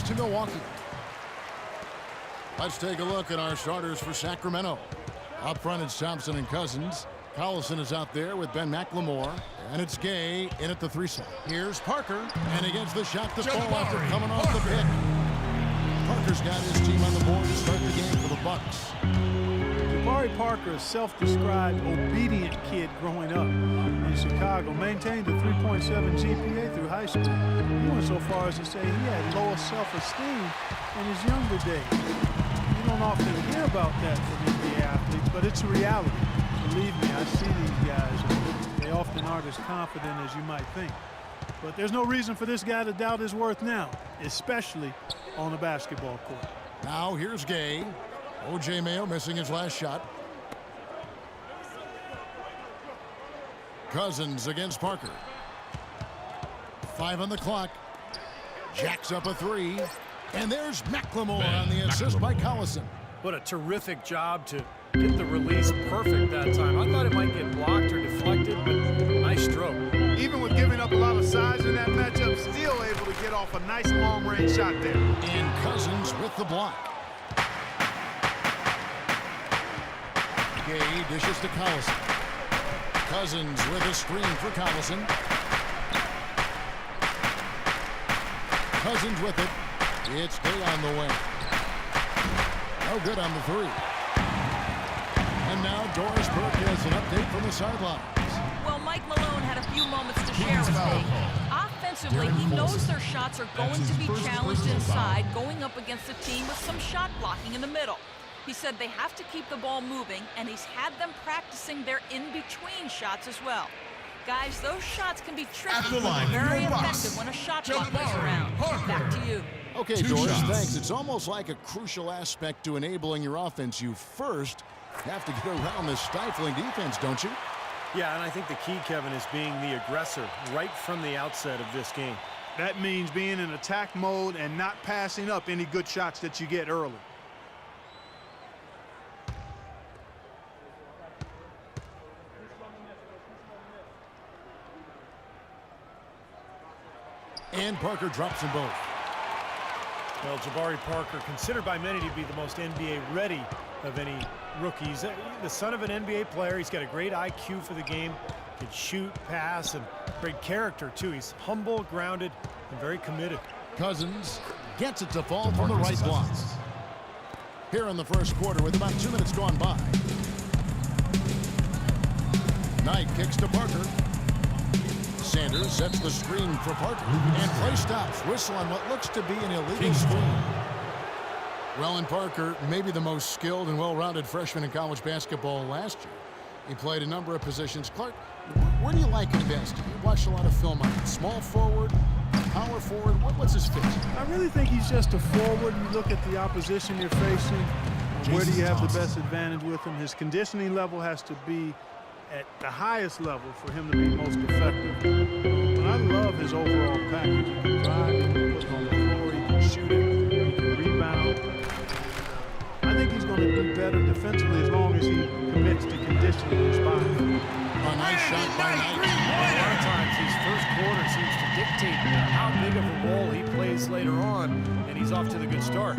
to Milwaukee. Let's take a look at our starters for Sacramento. Up front, it's Thompson and Cousins. Collison is out there with Ben McLemore. And it's Gay in at the 3 slot. Here's Parker. And he gets the shot to fall after coming off the pick. Parker's got his team on the board to start the game for the Bucks. Jabari Parker, a self-described obedient kid growing up in Chicago, maintained a 3.7 GPA through high school. He went so far as to say he had lower self-esteem in his younger days. You don't often hear about that from NBA athletes, but it's a reality. Believe me, I see these guys, and they often aren't as confident as you might think. But there's no reason for this guy to doubt his worth now, especially on the basketball court. Now here's Gay. O.J. Mayo missing his last shot. Cousins against Parker. 5 on the clock. Jacks up a 3. And there's McLemore on the assist by Collison. What a terrific job to get the release perfect that time. I thought it might get blocked or deflected, but nice stroke. Even with giving up a lot of size in that matchup, still able to get off a nice long-range shot there. And Cousins with the block. Gay dishes to Collison. Cousins with a screen for Collison. Cousins with it. It's Gay on the wing. No good on the 3. And now Doris Burke has an update from the sidelines. Well, Mike Malone had a few moments to share with me. Offensively, he knows their shots are going to be challenged inside, going up against a team with some shot blocking in the middle. He said they have to keep the ball moving, and he's had them practicing their in-between shots as well. Guys, those shots can be tricky, but very effective when a shot block is around. Back to you. Okay, Doris, thanks. It's almost like a crucial aspect to enabling your offense. You first have to get around this stifling defense, don't you? Yeah, and I think the key, Kevin, is being the aggressor right from the outset of this game. That means being in attack mode and not passing up any good shots that you get early. And Parker drops them both. Well, Jabari Parker, considered by many to be the most NBA ready of any rookies. The son of an NBA player, he's got a great IQ for the game. Can shoot, pass, and great character, too. He's humble, grounded, and very committed. Cousins gets it to fall from the right block. Here in the first quarter with about 2 minutes gone by. Knight kicks to Parker. Sanders sets the screen for Parker. And play stops. Whistle on what looks to be an illegal screen. Well, and Parker, maybe the most skilled and well-rounded freshman in college basketball last year. He played a number of positions. Clark, where do you like him best? You watched a lot of film on him. Small forward, power forward. What's his fit? I really think he's just a forward. You look at the opposition you're facing. Where do you have the best advantage with him? His conditioning level has to be at the highest level for him to be most effective. But I love his overall package. He can drive, he can put it on the floor, he can shoot it, he can rebound. I think he's going to do better defensively as long as he commits to conditioning his body. A nice shot by Knight. A lot of times his first quarter seems to dictate how big of a role he plays later on, and he's off to the good start.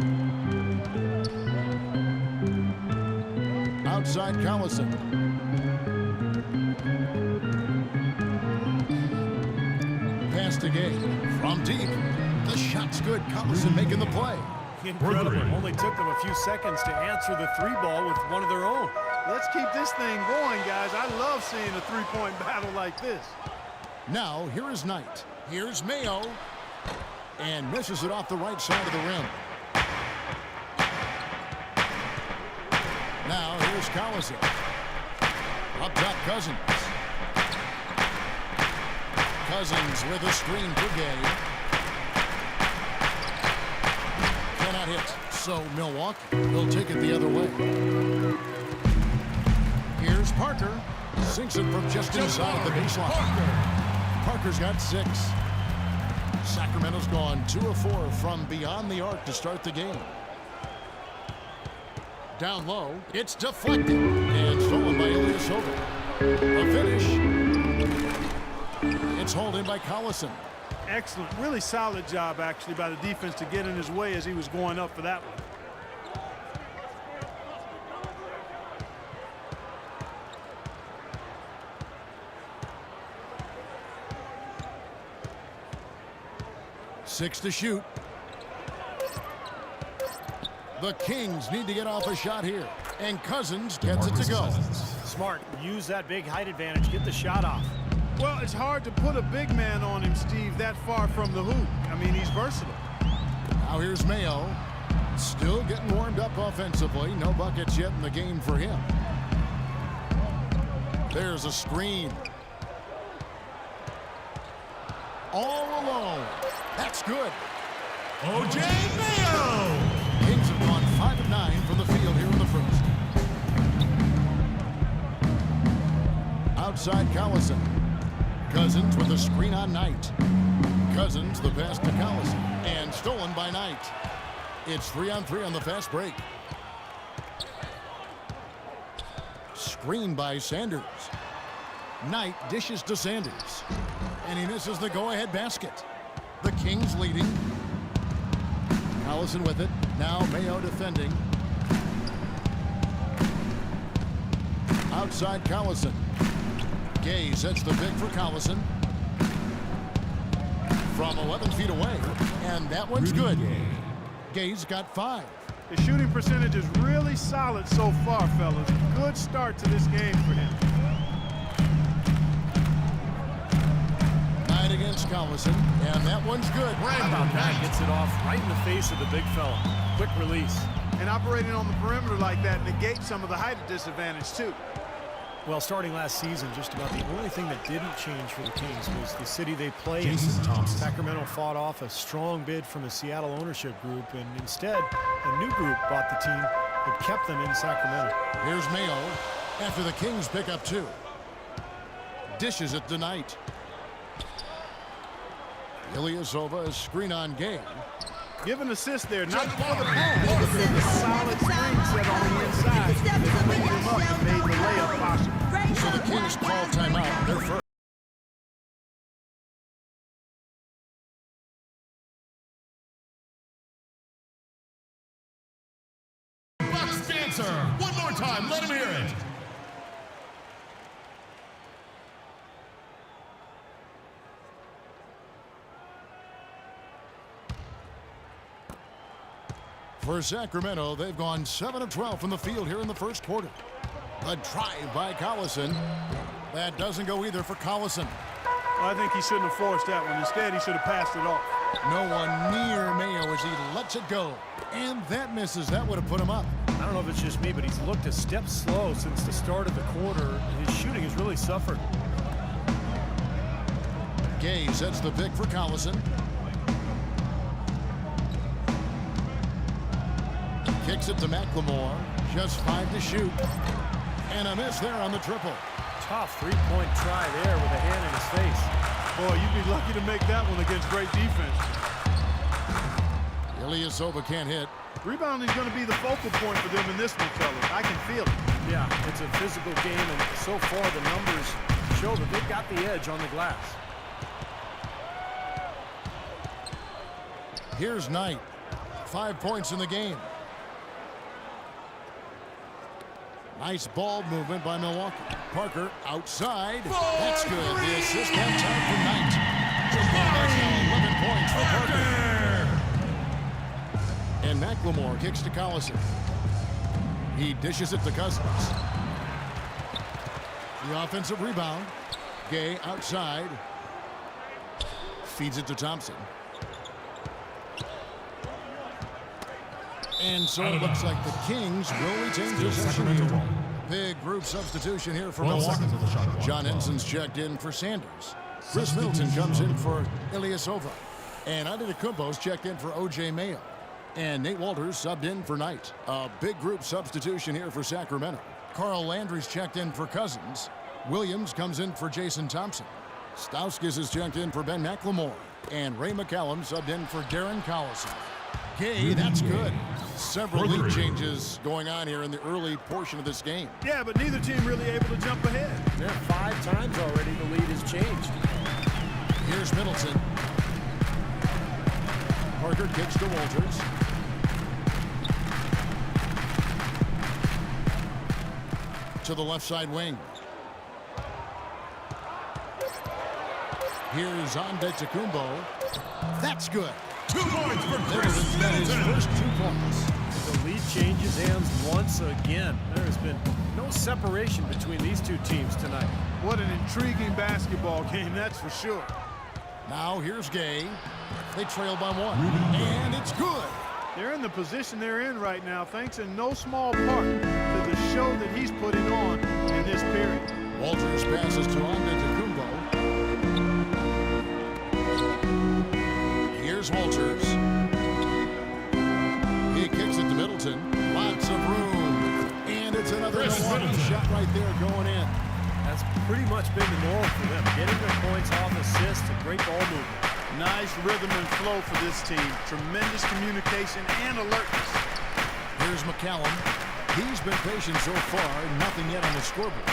Outside Collison. Pass to Gay. From deep. The shot's good. Collison making the play. Incredible. Only took them a few seconds to answer the 3-ball with one of their own. Let's keep this thing going, guys. I love seeing a three-point battle like this. Now, here is Knight. Here's Mayo. And misses it off the right side of the rim. Now, here's Collison. Up top, Cousins. Cousins with a screen for Gay. Cannot hit. So Milwaukee will take it the other way. Here's Parker. Sinks it from just inside the baseline. Parker's got 6. Sacramento's gone 2 of 4 from beyond the arc to start the game. Down low, it's deflected and stolen by Ilyasova. A finish. It's hauled in by Collison. Excellent, really solid job actually by the defense to get in his way as he was going up for that one. Six to shoot. The Kings need to get off a shot here, and Cousins gets it to go. Smart. Use that big height advantage. Get the shot off. Well, it's hard to put a big man on him, Steve, that far from the hoop. I mean, he's versatile. Now here's Mayo. Still getting warmed up offensively. No buckets yet in the game for him. There's a screen. All alone. That's good. O.J. Mayo! Kings have gone 5 of 9 from the field here in the first. Outside Collison. Cousins with a screen on Knight. Cousins the pass to Collison. And stolen by Knight. It's 3-on-3 on the fast break. Screen by Sanders. Knight dishes to Sanders. And he misses the go-ahead basket. The Kings leading. Collison with it. Now Mayo defending. Outside Collison. Gay sets the pick for Collison. From 11 feet away. And that one's good. Gay's got 5. His shooting percentage is really solid so far, fellas. Good start to this game for him. Knight against Collison. And that one's good. How about that? Gets it off right in the face of the big fella. Quick release. And operating on the perimeter like that negates some of the height disadvantage, too. Well, starting last season, just about the only thing that didn't change for the Kings was the city they play in. Sacramento fought off a strong bid from the Seattle ownership group, and instead, a new group bought the team that kept them in Sacramento. Here's Mayo after the Kings pick up 2. Dishes it to Knight. Ilyasova is screen on Gay. Give an assist there, not for the ball, but a solid screen set on the inside. They cleaned him up and made the layup possible. So the Kings call timeout. They're first. Bucks dancer. One more time. Let him hear it. For Sacramento, they've gone 7 of 12 from the field here in the first quarter. A drive by Collison. That doesn't go either for Collison. Well, I think he shouldn't have forced that one. Instead, he should have passed it off. No one near Mayo as he lets it go. And that misses. That would have put him up. I don't know if it's just me, but he's looked a step slow since the start of the quarter. His shooting has really suffered. Gay sets the pick for Collison. Kicks it to McLemore. Just 5 to shoot. And a miss there on the triple. Tough three-point try there with a hand in his face. Boy, you'd be lucky to make that one against great defense. Ilyasova can't hit. Rebounding is going to be the focal point for them in this one, fellas. I can feel it. Yeah, it's a physical game, and so far the numbers show that they've got the edge on the glass. Here's Knight. 5 points in the game. Nice ball movement by Milwaukee. Parker outside. That's good. The assist on time for Knight. That's now 11 points for Parker. And McLemore kicks to Collison. He dishes it to Cousins. The offensive rebound. Gay outside. Feeds it to Thompson. And so it looks like the Kings will retain possession here. Big group substitution here for Milwaukee. John Ensign's checked in for Sanders. Chris Middleton comes in for Ilyasova. And Antetokounmpo's checked in for O.J. Mayo. And Nate Walters subbed in for Knight. A big group substitution here for Sacramento. Carl Landry's checked in for Cousins. Williams comes in for Jason Thompson. Stauskas is checked in for Ben McLemore. And Ray McCallum subbed in for Darren Collison. Gay, that's good. Several lead changes going on here in the early portion of this game. Yeah, but neither team really able to jump ahead. Yeah, 5 times already the lead has changed. Here's Middleton. Parker kicks to Walters. To the left side wing. Here's Antetokounmpo. That's good. 2 points for Middleton's got his first 2 points. The lead changes hands once again. There has been no separation between these two teams tonight. What an intriguing basketball game, that's for sure. Now here's Gay. They trail by 1. And it's good. They're in the position they're in right now thanks in no small part to the show that he's putting on in this period. Walters passes to Antetokounmpo. Here's Walters. He kicks it to Middleton. Lots of room. And it's another Milwaukee shot right there going in. That's pretty much been the norm for them. Getting their points off assists and great ball movement. Nice rhythm and flow for this team. Tremendous communication and alertness. Here's McCallum. He's been patient so far. Nothing yet on the scoreboard.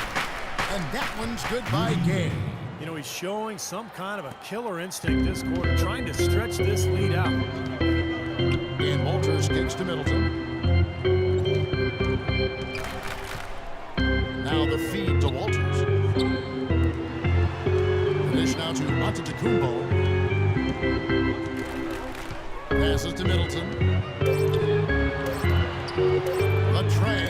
And that one's good by Gay. You know, he's showing some kind of a killer instinct this quarter, trying to stretch this lead out. And Walters kicks to Middleton. Now the feed to Walters. Dish now to Antetokounmpo. Passes to Middleton. The tray.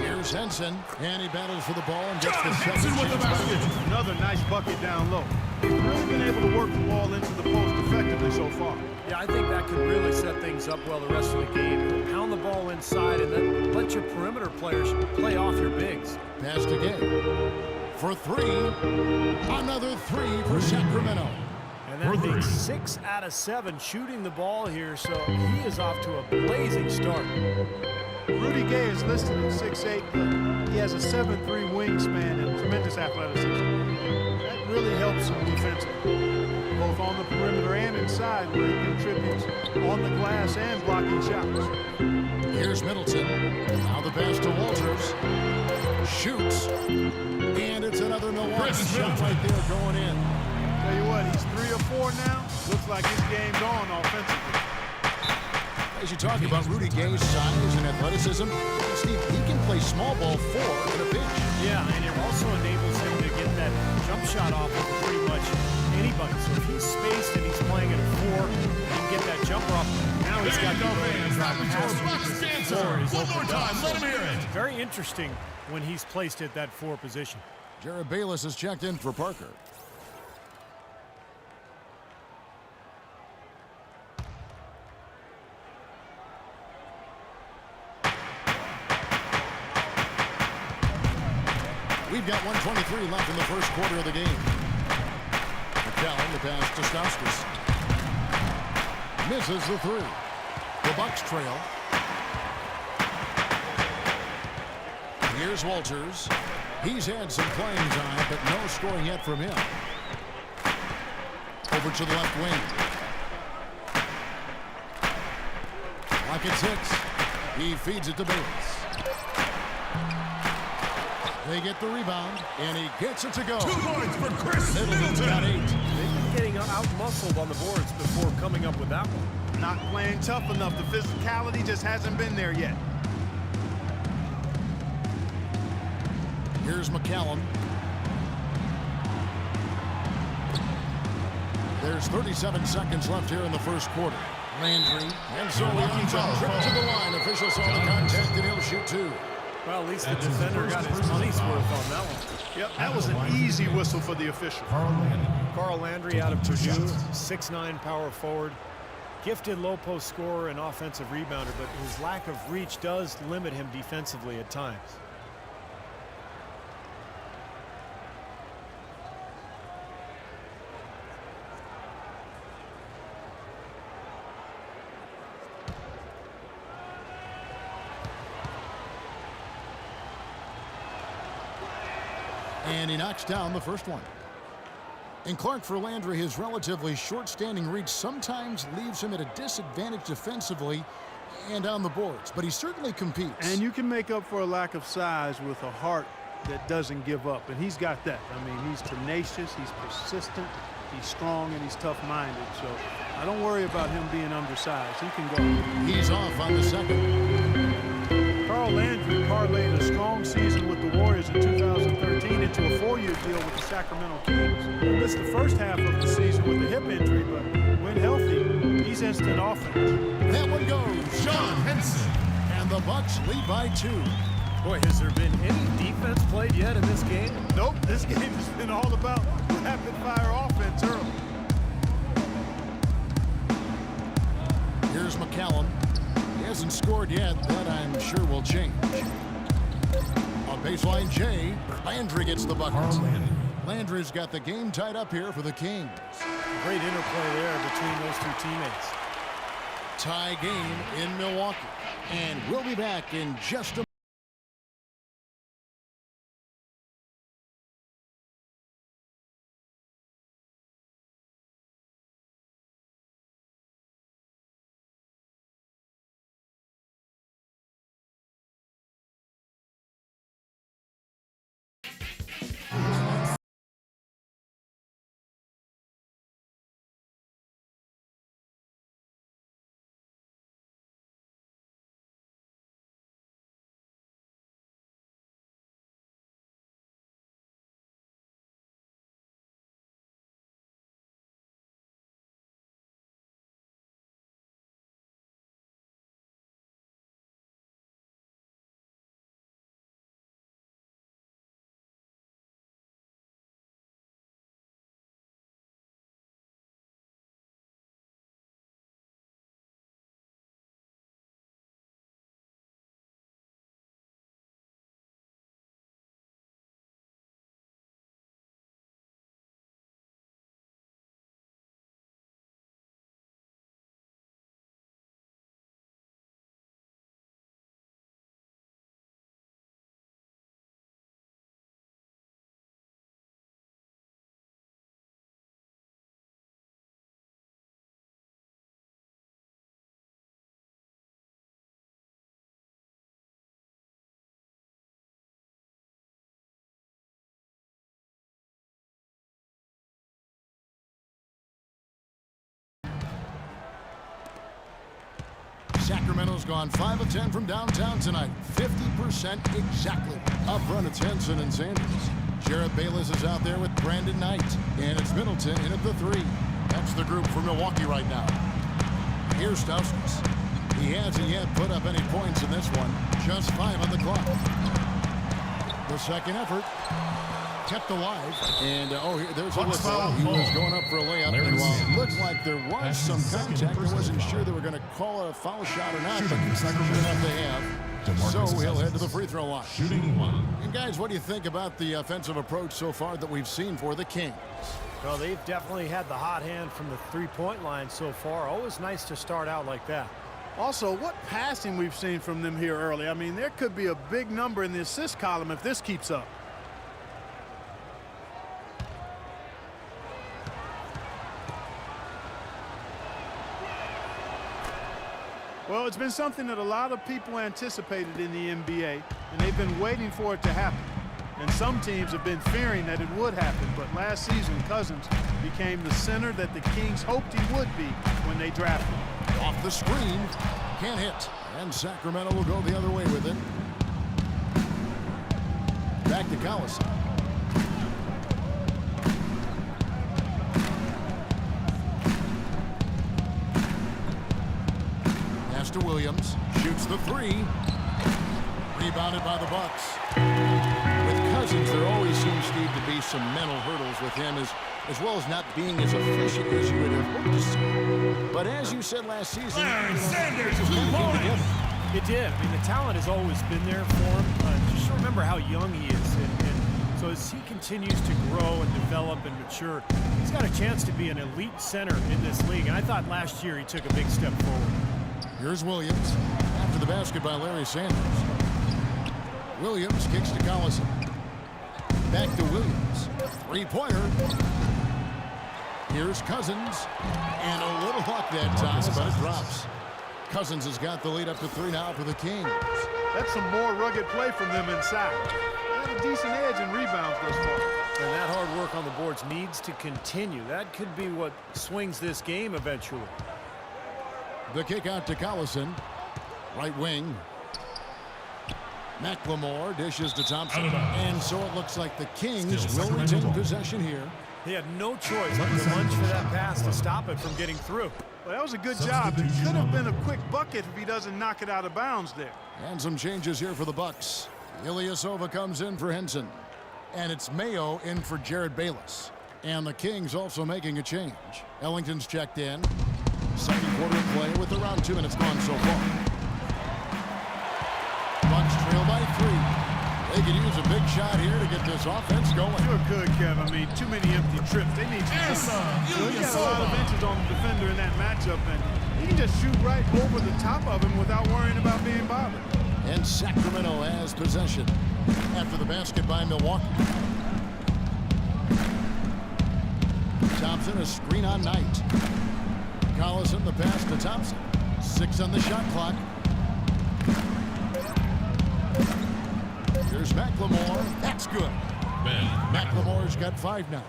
Here's Henson, and he battles for the ball and gets the second with the basket. Another nice bucket down low. He's really been able to work the ball into the post effectively so far. Yeah, I think that could really set things up well the rest of the game. Pound the ball inside and then let your perimeter players play off your bigs. Pass to Gay. For 3. Another 3 for Sacramento. And that makes 6 out of 7 shooting the ball here, so he is off to a blazing start. Rudy Gay is listed at 6'8", but he has a 7'3" wingspan and tremendous athleticism. That really helps him defensively, both on the perimeter and inside, where he contributes on the glass and blocking shots. Here's Middleton. Now the pass to Walters. Shoots. And it's another Milwaukee shot right there going in. Tell you what, he's 3 or 4 now. Looks like his game's on offensively. As you talk about Rudy Gay's size and athleticism, Steve, he can play small ball 4 in a pinch. Yeah, and it also enables him to get that jump shot off of pretty much anybody. So if he's spaced and he's playing at a 4, he can get that jumper off. Now he's got the ability to drop past him. One more time, let him hear it. Very interesting when he's placed at that 4 position. Jared Bayless has checked in for Parker. We've got 1:23 left in the first quarter of the game. McCallum, the pass to Stauskas. Misses the 3. The Bucks trail. Here's Walters. He's had some playing time, but no scoring yet from him. Over to the left wing. Lock at 6. He feeds it to Bayless. They get the rebound, and he gets it to go. 2 points for Chris Middleton's got 8. They've been getting out-muscled on the boards before coming up with that one. Not playing tough enough. The physicality just hasn't been there yet. Here's McCallum. There's 37 seconds left here in the first quarter. Landry, and so he ends up trip to the line. Officials saw the contact, and he'll shoot 2. Well, at least the defender got his money's worth on that one. Yep, that was an easy whistle for the official. Carl Landry out of Purdue, 6'9" power forward. Gifted low post scorer and offensive rebounder, but his lack of reach does limit him defensively at times. And he knocks down the first one. And Clark, for Landry, his relatively short-standing reach sometimes leaves him at a disadvantage defensively and on the boards, but he certainly competes. And you can make up for a lack of size with a heart that doesn't give up, and he's got that. I mean, he's tenacious, he's persistent, he's strong, and he's tough-minded. So I don't worry about him being undersized. He can go. He's off on the second. Carl Landry parlayed a strong season with the Warriors in 2013 into a 4-year deal with the Sacramento Kings. He missed the first half of the season with a hip injury, but when healthy, he's instant offense. That one goes. John Henson. And the Bucks lead by 2. Boy, has there been any defense played yet in this game? Nope, this game has been all about rapid-fire offense early. Here's McCallum. He hasn't scored yet. That I'm sure will change. On baseline J, Landry gets the bucket. Landry's got the game tied up here for the Kings. Great interplay there between those two teammates. Tie game in Milwaukee. And we'll be back in just a moment. Sacramento's gone 5 of 10 from downtown tonight. 50% exactly. Up front, it's Henson and Sanders. Jarrett Bayless is out there with Brandon Knight. And it's Middleton in at the 3. That's the group for Milwaukee right now. Here's Stauskas. He hasn't yet put up any points in this one. Just 5 on the clock. The second effort kept alive. And, there's a whistle. He was going up for a layup. And while it looked like there was some contact, I wasn't sure they were going to call a foul shot or not. But sure enough they have. So he'll head to the free throw line. Shooting 1. And, guys, what do you think about the offensive approach so far that we've seen for the Kings? Well, they've definitely had the hot hand from the three-point line so far. Always nice to start out like that. Also, what passing we've seen from them here early. I mean, there could be a big number in the assist column if this keeps up. Well, it's been something that a lot of people anticipated in the NBA, and they've been waiting for it to happen. And some teams have been fearing that it would happen, but last season, Cousins became the center that the Kings hoped he would be when they drafted him. Off the screen, can't hit. And Sacramento will go the other way with it. Back to Collison. Pass to Williams. Shoots the 3. Rebounded by the Bucks. With Cousins, there always seems, Steve, to be some mental hurdles with him, as well as not being as efficient as you would have hoped to see. But as you said last season, Larry Sanders, 2 came points. together. It did. I mean, the talent has always been there for him. Just remember how young he is. And so as he continues to grow and develop and mature, he's got a chance to be an elite center in this league. And I thought last year he took a big step forward. Here's Williams. After the basket by Larry Sanders. Williams kicks to Collison. Back to Williams. Three-pointer. Here's Cousins. And a little luck that time, but it drops. Cousins has got the lead up to 3 now for the Kings. That's some more rugged play from them inside. got a decent edge in rebounds thus far. And that hard work on the boards needs to continue. That could be what swings this game eventually. The kick out to Collison. Right wing. McLemore dishes to Thompson. And so it looks like the Kings will retain possession here. He had no choice but to lunge for that pass to stop it from getting through. Well, that was a good job. It could have been a quick bucket if he doesn't knock it out of bounds there. And some changes here for the Bucks. Ilyasova comes in for Henson. And it's Mayo in for Jared Bayless. And the Kings also making a change. Ellington's checked in. Second quarter of play with around 2 minutes gone so far. Bucks trail by 3. They could use a big shot here to get this offense going. Sure could, Kev. I mean, too many empty trips. They need to he got a lot of inches on the defender in that matchup, and he can just shoot right over the top of him without worrying about being bothered. And Sacramento has possession after the basket by Milwaukee. Thompson, a screen on Knight. Collison, the pass to Thompson. 6 on the shot clock. Here's McLemore. That's good. McLemore's got 5 now.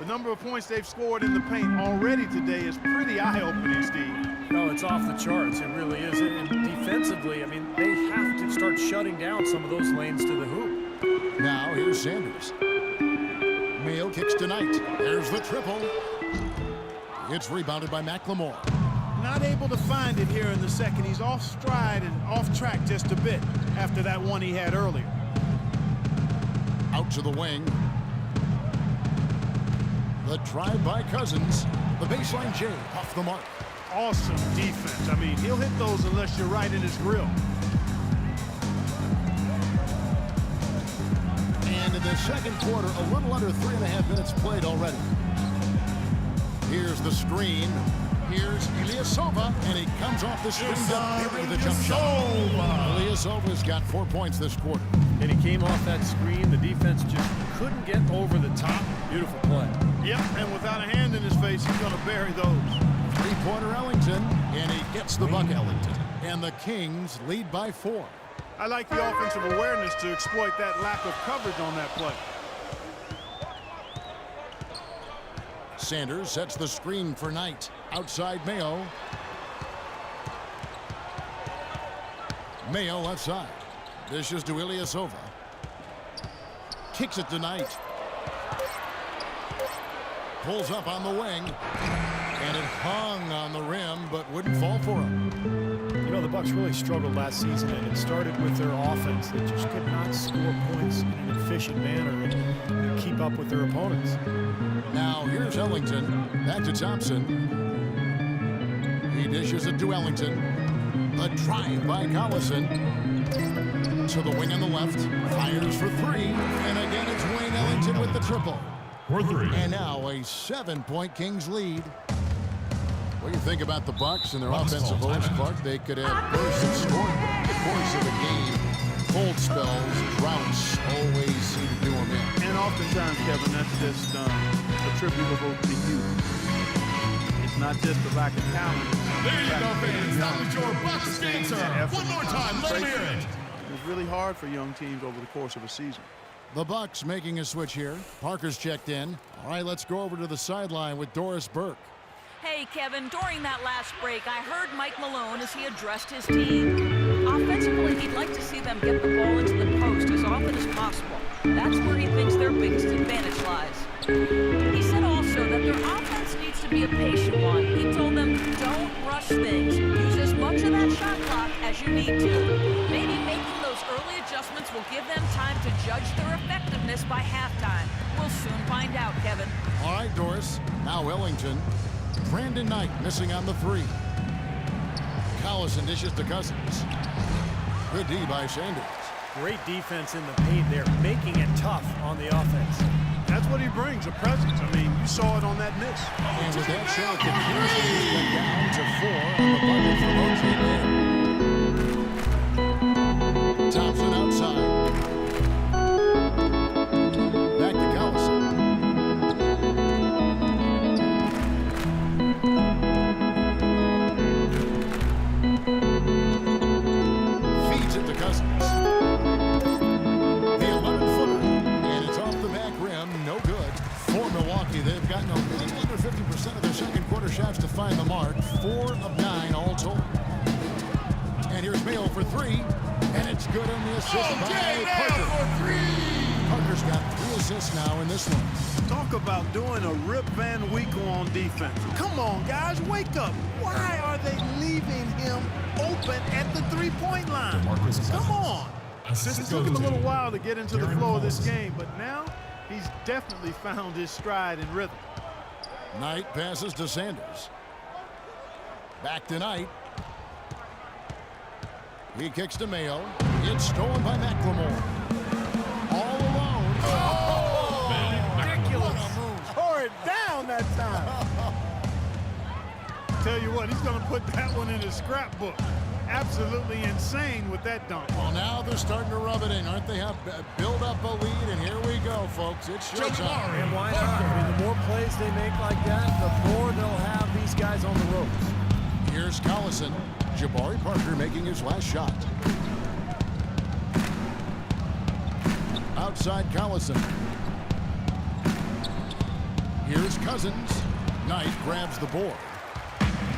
The number of points they've scored in the paint already today is pretty eye-opening, Steve. No, it's off the charts. It really is. And defensively, I mean, they have to start shutting down some of those lanes to the hoop. Now here's Sanders. Mayo kicks to Knight. There's the triple. It's rebounded by McLemore. Not able to find it here in the second. He's off stride and off track just a bit after that one he had earlier. Out to the wing. The drive by Cousins. The baseline J off the mark. Awesome defense. I mean, he'll hit those unless you're right in his grill. And in the second quarter, a little under 3.5 minutes played already. Here's the screen. Here's Ilyasova, and he comes off the screen with a jump shot. Ilyasova's got 4 points this quarter. And he came off that screen. The defense just couldn't get over the top. Beautiful play. Yep, and without a hand in his face, he's going to bury those. Three-pointer Ellington, and he gets the bucket. And the Kings lead by 4. I like the offensive awareness to exploit that lack of coverage on that play. Sanders sets the screen for Knight. Outside Mayo. Mayo left side. Dishes to Ilyasova. Kicks it to Knight. Pulls up on the wing. And it hung on the rim, but wouldn't fall for him. You know, the Bucks really struggled last season, and it started with their offense. They just could not score points in an efficient manner and keep up with their opponents. Now here's Ellington. Back to Thompson. He dishes it to Ellington. A drive by Collison. To the wing on the left. Fires for 3. And again, it's Wayne Ellington with the triple. For 3. And now a 7-point Kings lead. What do you think about the Bucks and their offensive woes, Clark? They could have bursts of scoring in the course of the game. Cold spells, droughts always seem to do them in. And oftentimes, Kevin, that's just attributable to youth. It's not just the lack of talent. There you go, fans. That was your Bucks answer. One more time. Let me hear it. It's really hard for young teams over the course of a season. The Bucks making a switch here. Parker's checked in. All right, let's go over to the sideline with Doris Burke. Hey, Kevin, during that last break, I heard Mike Malone as he addressed his team. Offensively, he'd like to see them get the ball into the post as often as possible. That's where he thinks their biggest advantage lies. He said also that their offense needs to be a patient one. He told them, don't rush things. Use as much of that shot clock as you need to. Maybe making those early adjustments will give them time to judge their effectiveness by halftime. We'll soon find out, Kevin. All right, Doris. Now Ellington. Brandon Knight missing on the 3. Collison dishes to Cousins. Good D by Sanders. Great defense in the paint there, making it tough on the offense. That's what he brings, a presence. I mean, you saw it on that miss. And with that shot, the Kings cut down to 4 on the bucket for OJ. Thompson outside. Back to Collison. Feeds it to Cousins. The 11-footer Milwaukee, they've gotten a little under 50% of their second quarter shots to find the mark. 4 of 9 all told. And here's Mayo for 3. And it's good on the assist by Parker. For 3. Parker's got 3 assists now in this one. Talk about doing a Rip Van Winkle on defense. Come on, guys, wake up. Why are they leaving him open at the three-point line? Come on. It took him a little while to get into the flow of this game, but now he's definitely found his stride and rhythm. Knight passes to Sanders. Back to Knight. He kicks to Mayo. It's stolen by McLemore. All alone. Oh, ridiculous. Tore it down that time. Tell you what, he's going to put that one in his scrapbook. Absolutely insane with that dunk. Well, now they're starting to rub it in, aren't they? Have build up a lead, and here we go, folks. It's showtime. And why not? I mean, the more plays they make like that, the more they'll have these guys on the ropes. Here's Collison. Jabari Parker making his last shot. Outside Collison. Here's Cousins. Knight grabs the board.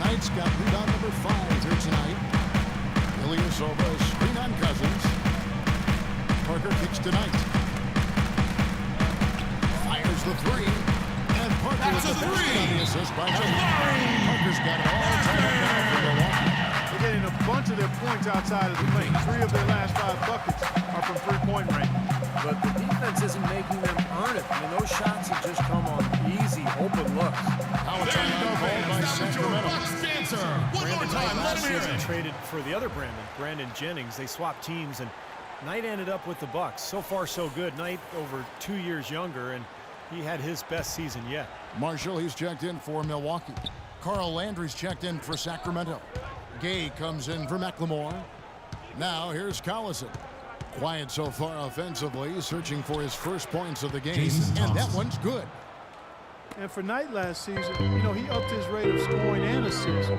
Knight's got rebound number 5 here tonight. Ilyasova screen on Cousins. Parker kicks to Knight. Fires the 3. And Parker with the 3 on the assist by Jabari. Parker's got it all tied up now for Milwaukee. They're getting a bunch of their points outside of the lane. 3 of their last 5 buckets are from three-point range. But the defense isn't making them earn it. I mean, those shots have just come on easy, open looks. Now a timeout called by Sacramento. One more time, let him hear it. Traded for the other Brandon Jennings. They swapped teams, and Knight ended up with the Bucks. So far, so good. Knight over 2 years younger, and he had his best season yet. Marshall, he's checked in for Milwaukee. Carl Landry's checked in for Sacramento. Gay comes in for McLemore. Now here's Collison. Quiet so far offensively, searching for his first points of the game. And that one's good. And for Knight last season, you know, he upped his rate of scoring and assists,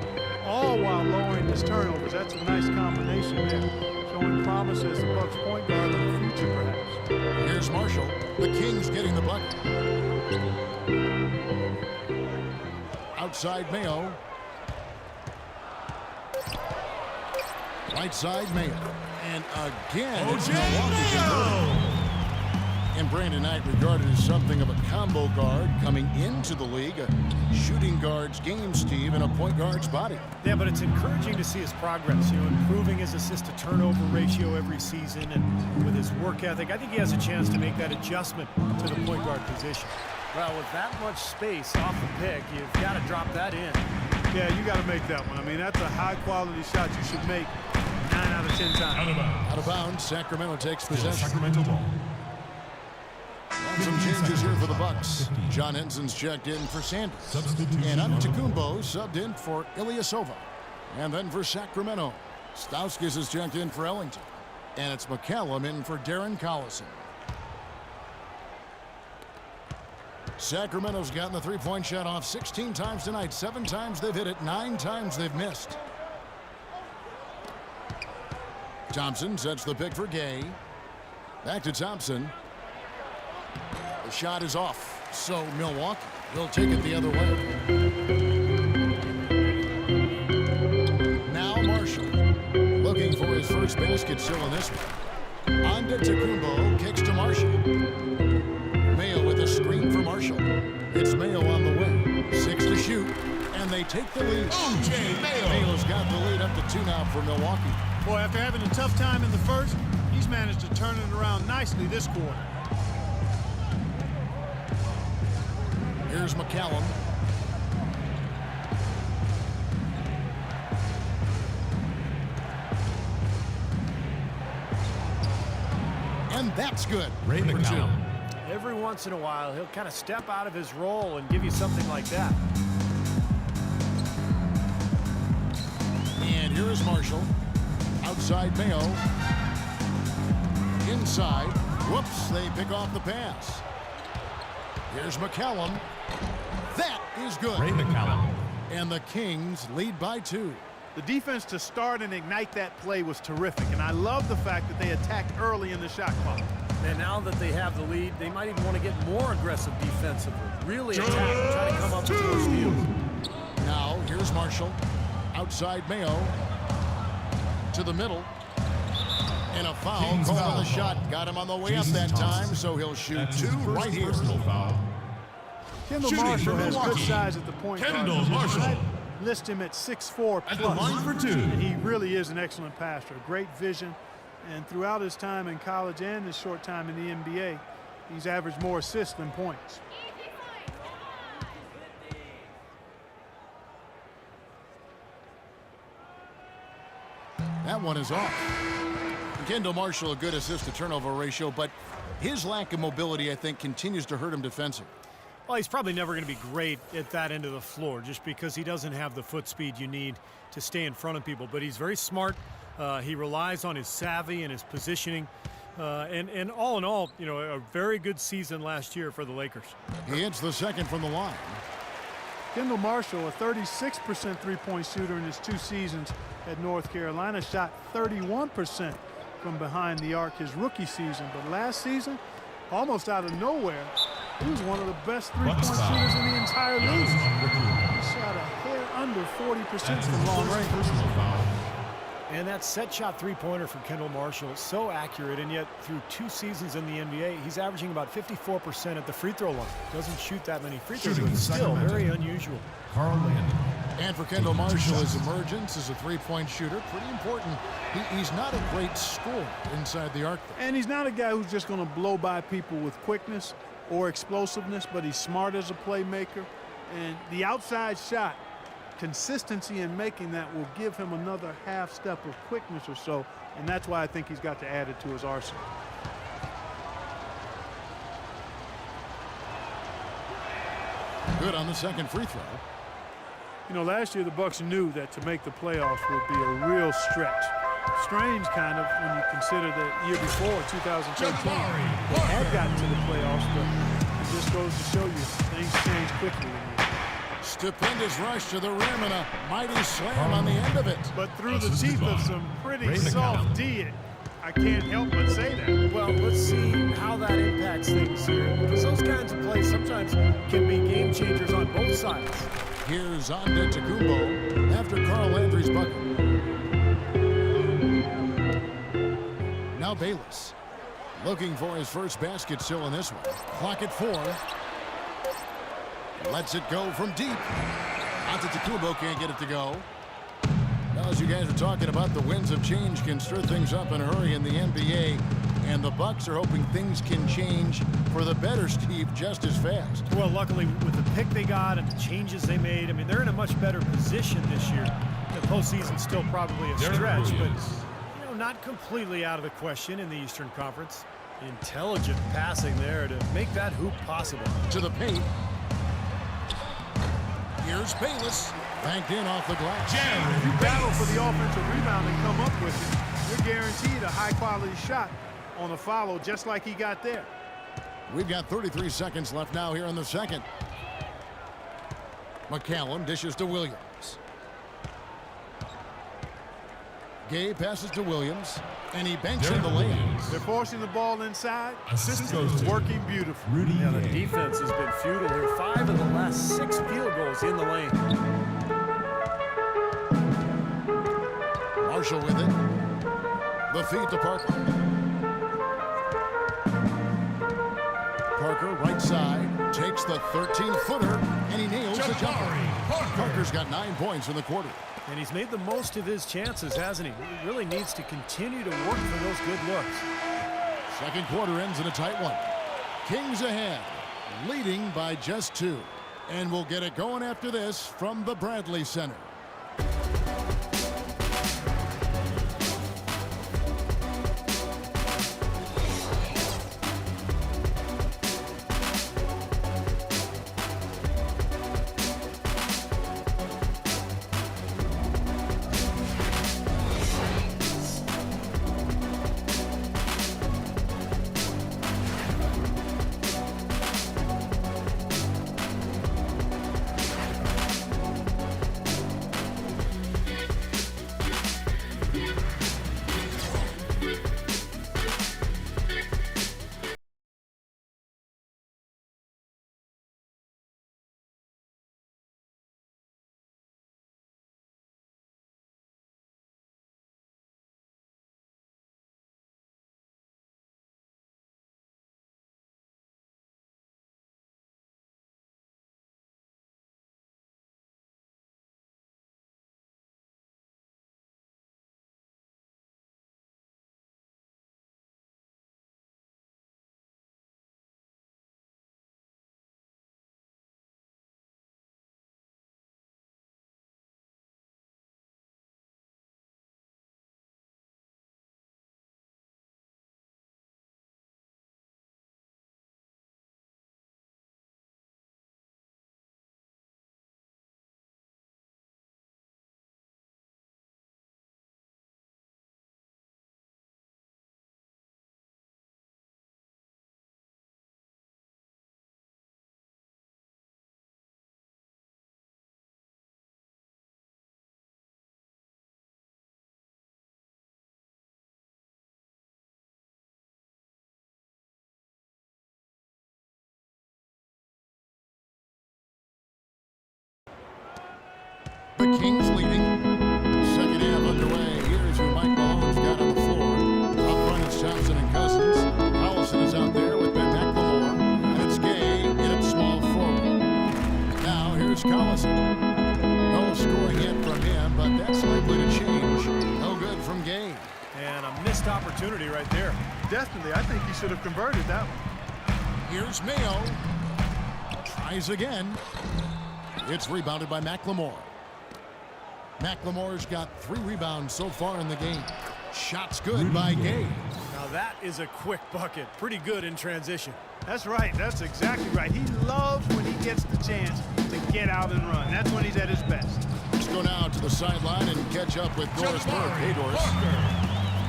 all while lowering his turnovers. That's a nice combination there, showing promise as the Bucks point guard in the future, perhaps. Here's Marshall. The Kings getting the bucket. Outside Mayo. Right side Mayo. And again, it's Milwaukee converted. And Brandon Knight regarded as something of a combo guard coming into the league. A shooting guard's game, Steve, and a point guard's body. Yeah, but it's encouraging to see his progress, you know, improving his assist-to-turnover ratio every season, and with his work ethic, I think he has a chance to make that adjustment to the point guard position. Well, with that much space off the pick, you've got to drop that in. Yeah, you got to make that one. I mean, that's a high-quality shot you should make 9 out of 10 times. Out of bounds, Sacramento takes possession. Sacramento ball. Some changes here for the Bucks. John Henson's checked in for Sanders. And Antetokounmpo subbed in for Ilyasova. And then for Sacramento, Stauskas is checked in for Ellington. And it's McCallum in for Darren Collison. Sacramento's gotten the three-point shot off 16 times tonight. 7 times they've hit it, 9 times they've missed. Thompson sets the pick for Gay. Back to Thompson. The shot is off, so Milwaukee will take it the other way. Now Marshall, looking for his first basket still in this one. Antetokounmpo kicks to Marshall. Mayo with a screen for Marshall. It's Mayo on the way. 6 to shoot, and they take the lead. O.J. Mayo. Mayo's got the lead up to 2 now for Milwaukee. Boy, after having a tough time in the first, he's managed to turn it around nicely this quarter. Here's McCallum. And that's good. Ray McCallum. Every once in a while, he'll kind of step out of his role and give you something like that. And here is Marshall. Outside Mayo. Inside. Whoops, they pick off the pass. Here's McCallum. That is good. Ray McCallum. And the Kings lead by 2. The defense to start and ignite that play was terrific, and I love the fact that they attacked early in the shot clock. And now that they have the lead, they might even want to get more aggressive defensively. really attack and try to come up with those steals. Now, here's Marshall. Outside Mayo. To the middle. And a foul called on the shot. Got him on the way up that time, so he'll shoot two right here. Kendall Shooting Marshall for has good Milwaukee. size at the point guard Kendall position. Marshall. I'd list him at 6'4" At the plus. line for two. And he really is an excellent passer. Great vision. And throughout his time in college and his short time in the NBA, he's averaged more assists than points. That one is off. Kendall Marshall, a good assist-to-turnover ratio, but his lack of mobility, I think, continues to hurt him defensively. Well, he's probably never going to be great at that end of the floor just because he doesn't have the foot speed you need to stay in front of people. But he's very smart. He relies on his savvy and his positioning. And all in all, you know, a very good season last year for the Lakers. He hits the second from the line. Kendall Marshall, a 36% three-point shooter in his 2 seasons at North Carolina, shot 31% from behind the arc his rookie season. But last season, almost out of nowhere, he was one of the best three-point shooters in the entire league. He shot a hair under 40% from long range. And that set shot three-pointer from Kendall Marshall is so accurate, and yet through 2 seasons in the NBA, he's averaging about 54% at the free throw line. Doesn't shoot that many free throws, but still very unusual. Carl Landon. And for Kendall Marshall, his emergence as a three-point shooter, pretty important. He's not a great scorer inside the arc. And he's not a guy who's just going to blow by people with quickness or explosiveness, but he's smart as a playmaker. And the outside shot, consistency in making that will give him another half step of quickness or so, and that's why I think he's got to add it to his arsenal. Good on the second free throw. You know, last year the Bucks knew that to make the playoffs would be a real stretch. Strange kind of when you consider the year before, 2013, they had gotten to the playoffs, but it just goes to show you things change quickly. Stupendous rush to the rim and a mighty slam on the end of it. But through the teeth of some pretty soft D, I can't help but say that. Well, let's see how that impacts things here, because those kinds of plays sometimes can be game changers on both sides. Here's Antetokounmpo after Carl Landry's bucket. Now Bayless looking for his first basket still in this one. Clock at 4. Lets it go from deep. Antetokounmpo can't get it to go. Now, as you guys are talking about, the winds of change can stir things up in a hurry in the NBA, and the Bucks are hoping things can change for the better, Steve, just as fast. Well, luckily, with the pick they got and the changes they made, I mean, they're in a much better position this year. The postseason's still probably a stretch, but you know, not completely out of the question in the Eastern Conference. Intelligent passing there to make that hoop possible. To the paint. Here's Bayless. Banked in off the glass. If you battle for the offensive rebound and come up with it, you're guaranteed a high-quality shot on a follow, just like he got there. We've got 33 seconds left now here in the second. McCallum dishes to Williams. Gay passes to Williams, and he banks in the lane. They're forcing the ball inside. Assist goes to Working beautifully. Rudy Yeah, the Gay. defense has been futile here. 5 of the last 6 field goals in the lane. Marshall with it. The feed to Parker. Parker, right side, takes the 13-footer, and he nails the jumper. Parker's got 9 points in the quarter. And he's made the most of his chances, hasn't he? He really needs to continue to work for those good looks. Second quarter ends in a tight one. Kings ahead, leading by just 2. And we'll get it going after this from the Bradley Center. the Kings leading. Second half underway. Here's who Mike Malone's got on the floor. Up front it's Thompson and Cousins. Collison is out there with Ben McLemore. And it's Gay in at small forward. Now here's Collison. No scoring yet from him, but that's likely to change. No good from Gay. And a missed opportunity right there. Definitely, I think he should have converted that one. Here's Mayo. Tries again. It's rebounded by McLemore. McLemore's got 3 rebounds so far in the game. Shot's good by Gay. Now that is a quick bucket. Pretty good in transition. That's right. That's exactly right. He loves when he gets the chance to get out and run. That's when he's at his best. Let's go now to the sideline and catch up with Doris Burke. Hey, Doris.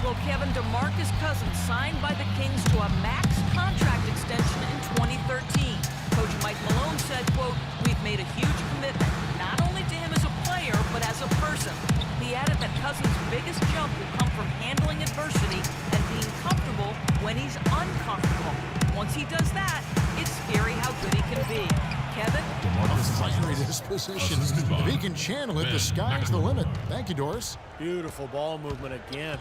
Well, Kevin, DeMarcus Cousins signed by the Kings to a max contract extension in 2013. Coach Mike Malone said, quote, "We've made a huge commitment, not only to him as a player, but as a person." He added that Cousins' biggest jump will come from handling adversity and being comfortable when he's uncomfortable. Once he does that, it's scary how good he can be. Kevin? Fiery disposition. If he can channel it, the sky's the limit. Thank you, Doris. Beautiful ball movement again.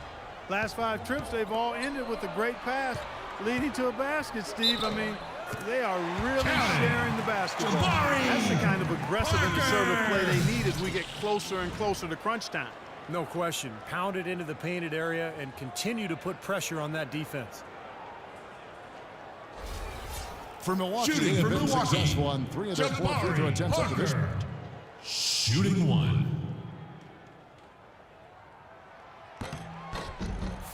Last 5 trips, they've all ended with a great pass leading to a basket, Steve. I mean, they are really sharing the basketball. That's the kind of aggressive and assertive play they need as we get closer and closer to crunch time. No question. Pound it into the painted area and continue to put pressure on that defense. For Milwaukee, they have been successful on 3 of their 4 free throw attempts up to this point. Shooting 1.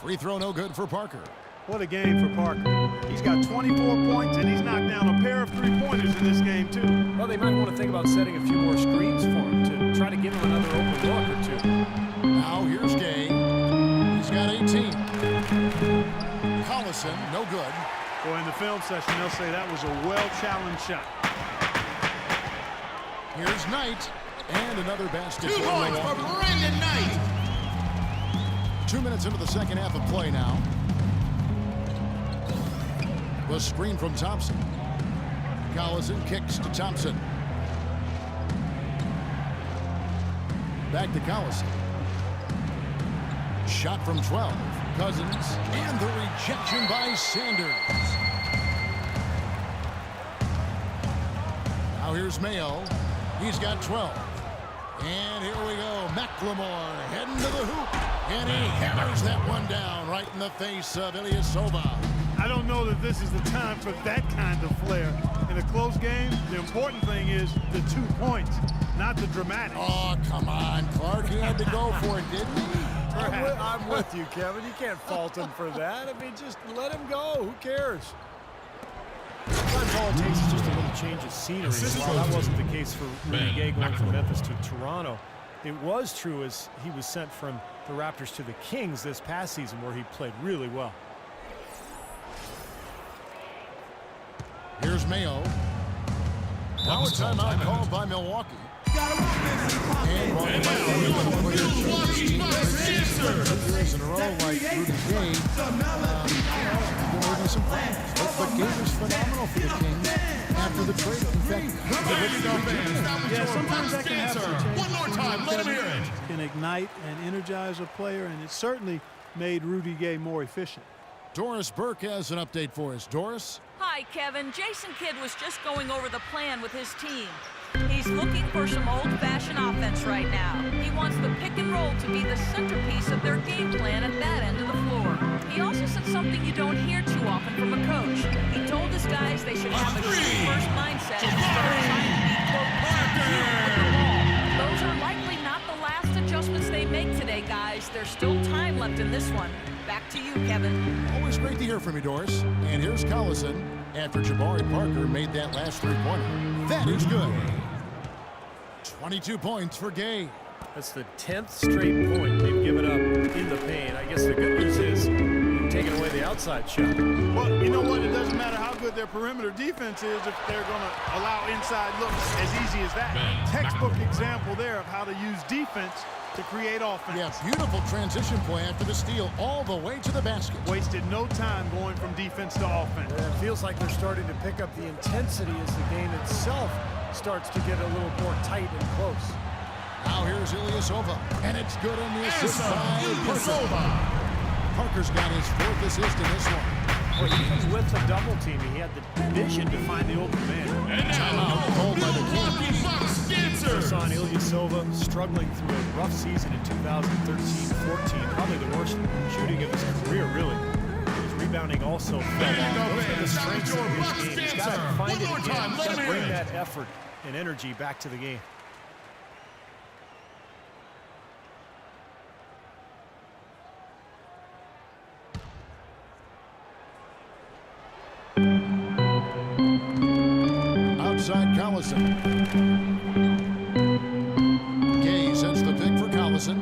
Free throw no good for Parker. What a game for Parker. He's got 24 points, and he's knocked down a pair of 3-pointers in this game, too. Well, they might want to think about setting a few more screens for him to try to give him another open look or 2. Now here's Gay. He's got 18. Collison, no good. Boy, in the film session, they'll say that was a well-challenged shot. Here's Knight, and another basket. 2 points for Brandon Knight. 2 minutes into the second half of play now. The screen from Thompson. Collison kicks to Thompson. Back to Collison. Shot from 12. Cousins, and the rejection by Sanders. Now here's Mayo. He's got 12. And here we go. McLemore heading to the hoop. And he hammers that one down right in the face of Ilyasova. I don't know that this is the time for that kind of flair. In a close game, the important thing is the 2 points, not the dramatics. Oh, come on, Clark. He had to go for it, didn't he? I'm with you, Kevin. You can't fault him for that. I mean, just let him go. Who cares? Sometimes all it takes is just a little change of scenery. While that wasn't the case for Rudy Gay going from Memphis to Toronto, it was true as he was sent from the Raptors to the Kings this past season, where he played really well. Here's Mayo. Now a timeout called by Milwaukee. And Milwaukee must answer. years in a row like Rudy Gay, there may be some problems. But Gay was phenomenal for the Kings after the trade. In fact, sometimes that can happen. One more time, let him hear it. Can ignite and energize a player, and it certainly made Rudy Gay more efficient. Doris Burke has an update for us. Doris? Hi, Kevin. Jason Kidd was just going over the plan with his team. He's looking for some old-fashioned offense right now. He wants the pick and roll to be the centerpiece of their game plan at that end of the floor. He also said something you don't hear too often from a coach. He told his guys they should have a shoot-first mindset instead of trying to be, quote, cute with the ball. Those are likely not the last adjustments they make today, guys. There's still time left in this one. Back to you, Kevin. Always great to hear from you, Doris. And here's Collison after Jabari Parker made that last 3-pointer. That is good. 22 points for Gay. That's the 10th straight point they've given up in the paint. I guess the good news is they've taken away the outside shot. Well, you know what? It doesn't matter how good their perimeter defense is if they're going to allow inside looks as easy as that. Textbook example there of how to use defense to create offense. Yeah, beautiful transition play after the steal all the way to the basket. Wasted no time going from defense to offense. It feels like they're starting to pick up the intensity as the game itself starts to get a little more tight and close. Now here's Ilyasova, and it's good on the assist by Parker. Parker's got his 4th assist in this one. Well, even with the double teaming, he had the vision to find the open man. And now, Called by the Milwaukee Bucks dancers. On Ilyasova struggling through a rough season in 2013-14, probably the worst shooting of his career, really. His rebounding also fell off. Those are the strengths of his game. He's got to find it again. He's got to bring that effort and energy back to the game. Outside Collison. Gay sets the pick for Collison.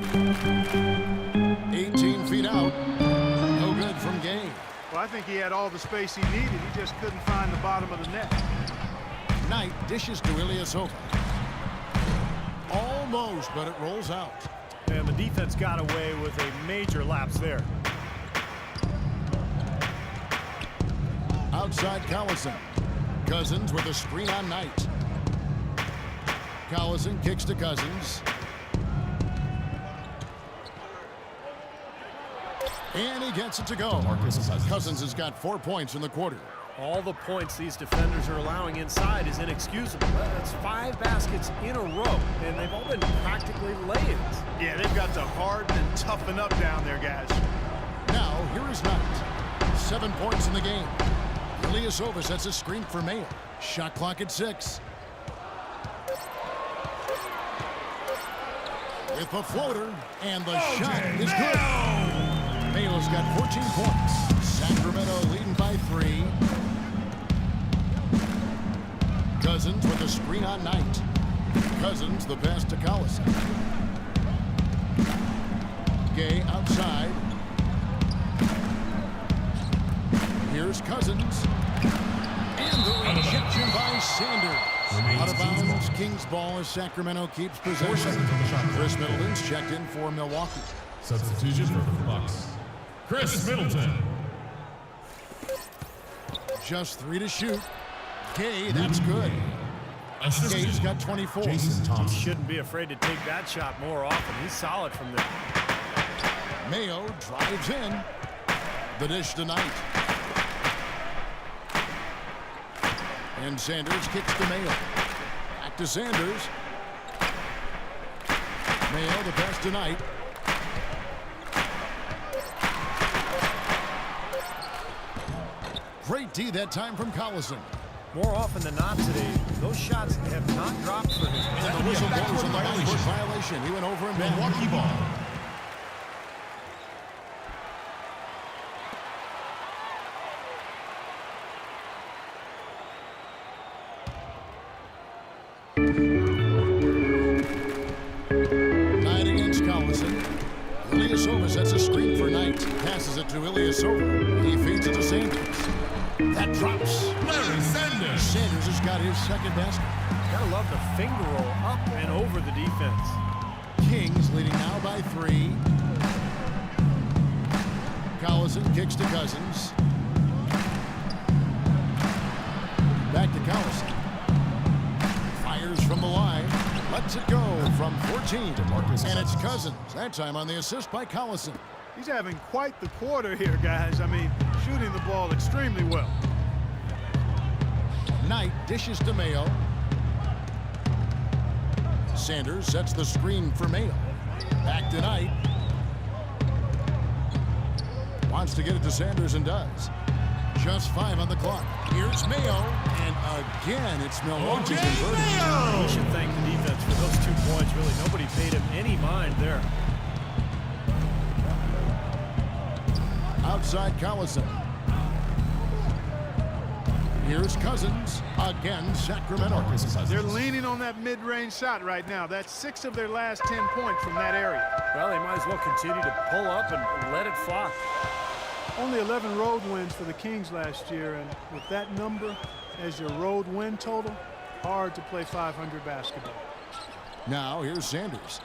18 feet out. No good from Gay. Well, I think he had all the space he needed. He just couldn't find the bottom of the net. Knight dishes to Ilyasova. Almost, but it rolls out. And the defense got away with a major lapse there. Outside Collison. Cousins with a screen on Knight. Collison kicks to Cousins. And he gets it to go. Cousins has got 4 points in the quarter. All the points these defenders are allowing inside is inexcusable. That's 5 baskets in a row, and they've all been practically lay-ins. Yeah, they've got to harden and toughen up down there, guys. Now, here is Knight. 7 points in the game. Ilyasova sets a screen for Mayo. Shot clock at 6. With the floater, and the shot is good. Mayo's got 14 points. Sacramento leading by 3. Cousins with a screen on Knight. Cousins the pass to Collison. Gay outside. Here's Cousins. And the rejection by Sanders. Out of bounds, Kings ball as Sacramento keeps possession. Chris Middleton's checked in for Milwaukee. Substitution for the Bucks. Chris Middleton. Just 3 to shoot. Gay, that's good. Gay's got 24. He shouldn't be afraid to take that shot more often. He's solid from there. Mayo drives in. The dish to Knight. And Sanders kicks to Mayo. Back to Sanders. Mayo the pass to Knight. Great D that time from Collison. More often than not today, those shots have not dropped for him. And the whistle blows on the backcourt violation. He went over and back. Milwaukee ball. Knight against Collison. Ilyasova sets a screen for Knight. Passes it to Ilyasova. He feeds it to Sanders. That drops. Larry Sanders. Sanders has got his second basket. Gotta love the finger roll up and over the defense. Kings leading now by 3. Collison kicks to Cousins. Back to Collison. Fires from the line. Lets it go from 14. And it's Cousins. That time on the assist by Collison. He's having quite the quarter here, guys. I mean, shooting the ball extremely well. Knight dishes to Mayo. Sanders sets the screen for Mayo. Back to Knight. Wants to get it to Sanders and does. Just 5 on the clock. Here's Mayo. And again, it's Milwaukee converting. He should thank the defense for those 2 points. Really, nobody paid him any mind there. Outside Collison. Here's Cousins. Again, Sacramento. They're leaning on that mid-range shot right now. That's 6 of their last 10 points from that area. Well, they might as well continue to pull up and let it fly. Only 11 road wins for the Kings last year, and with that number as your road win total, hard to play 500 basketball. Now, here's Sanders.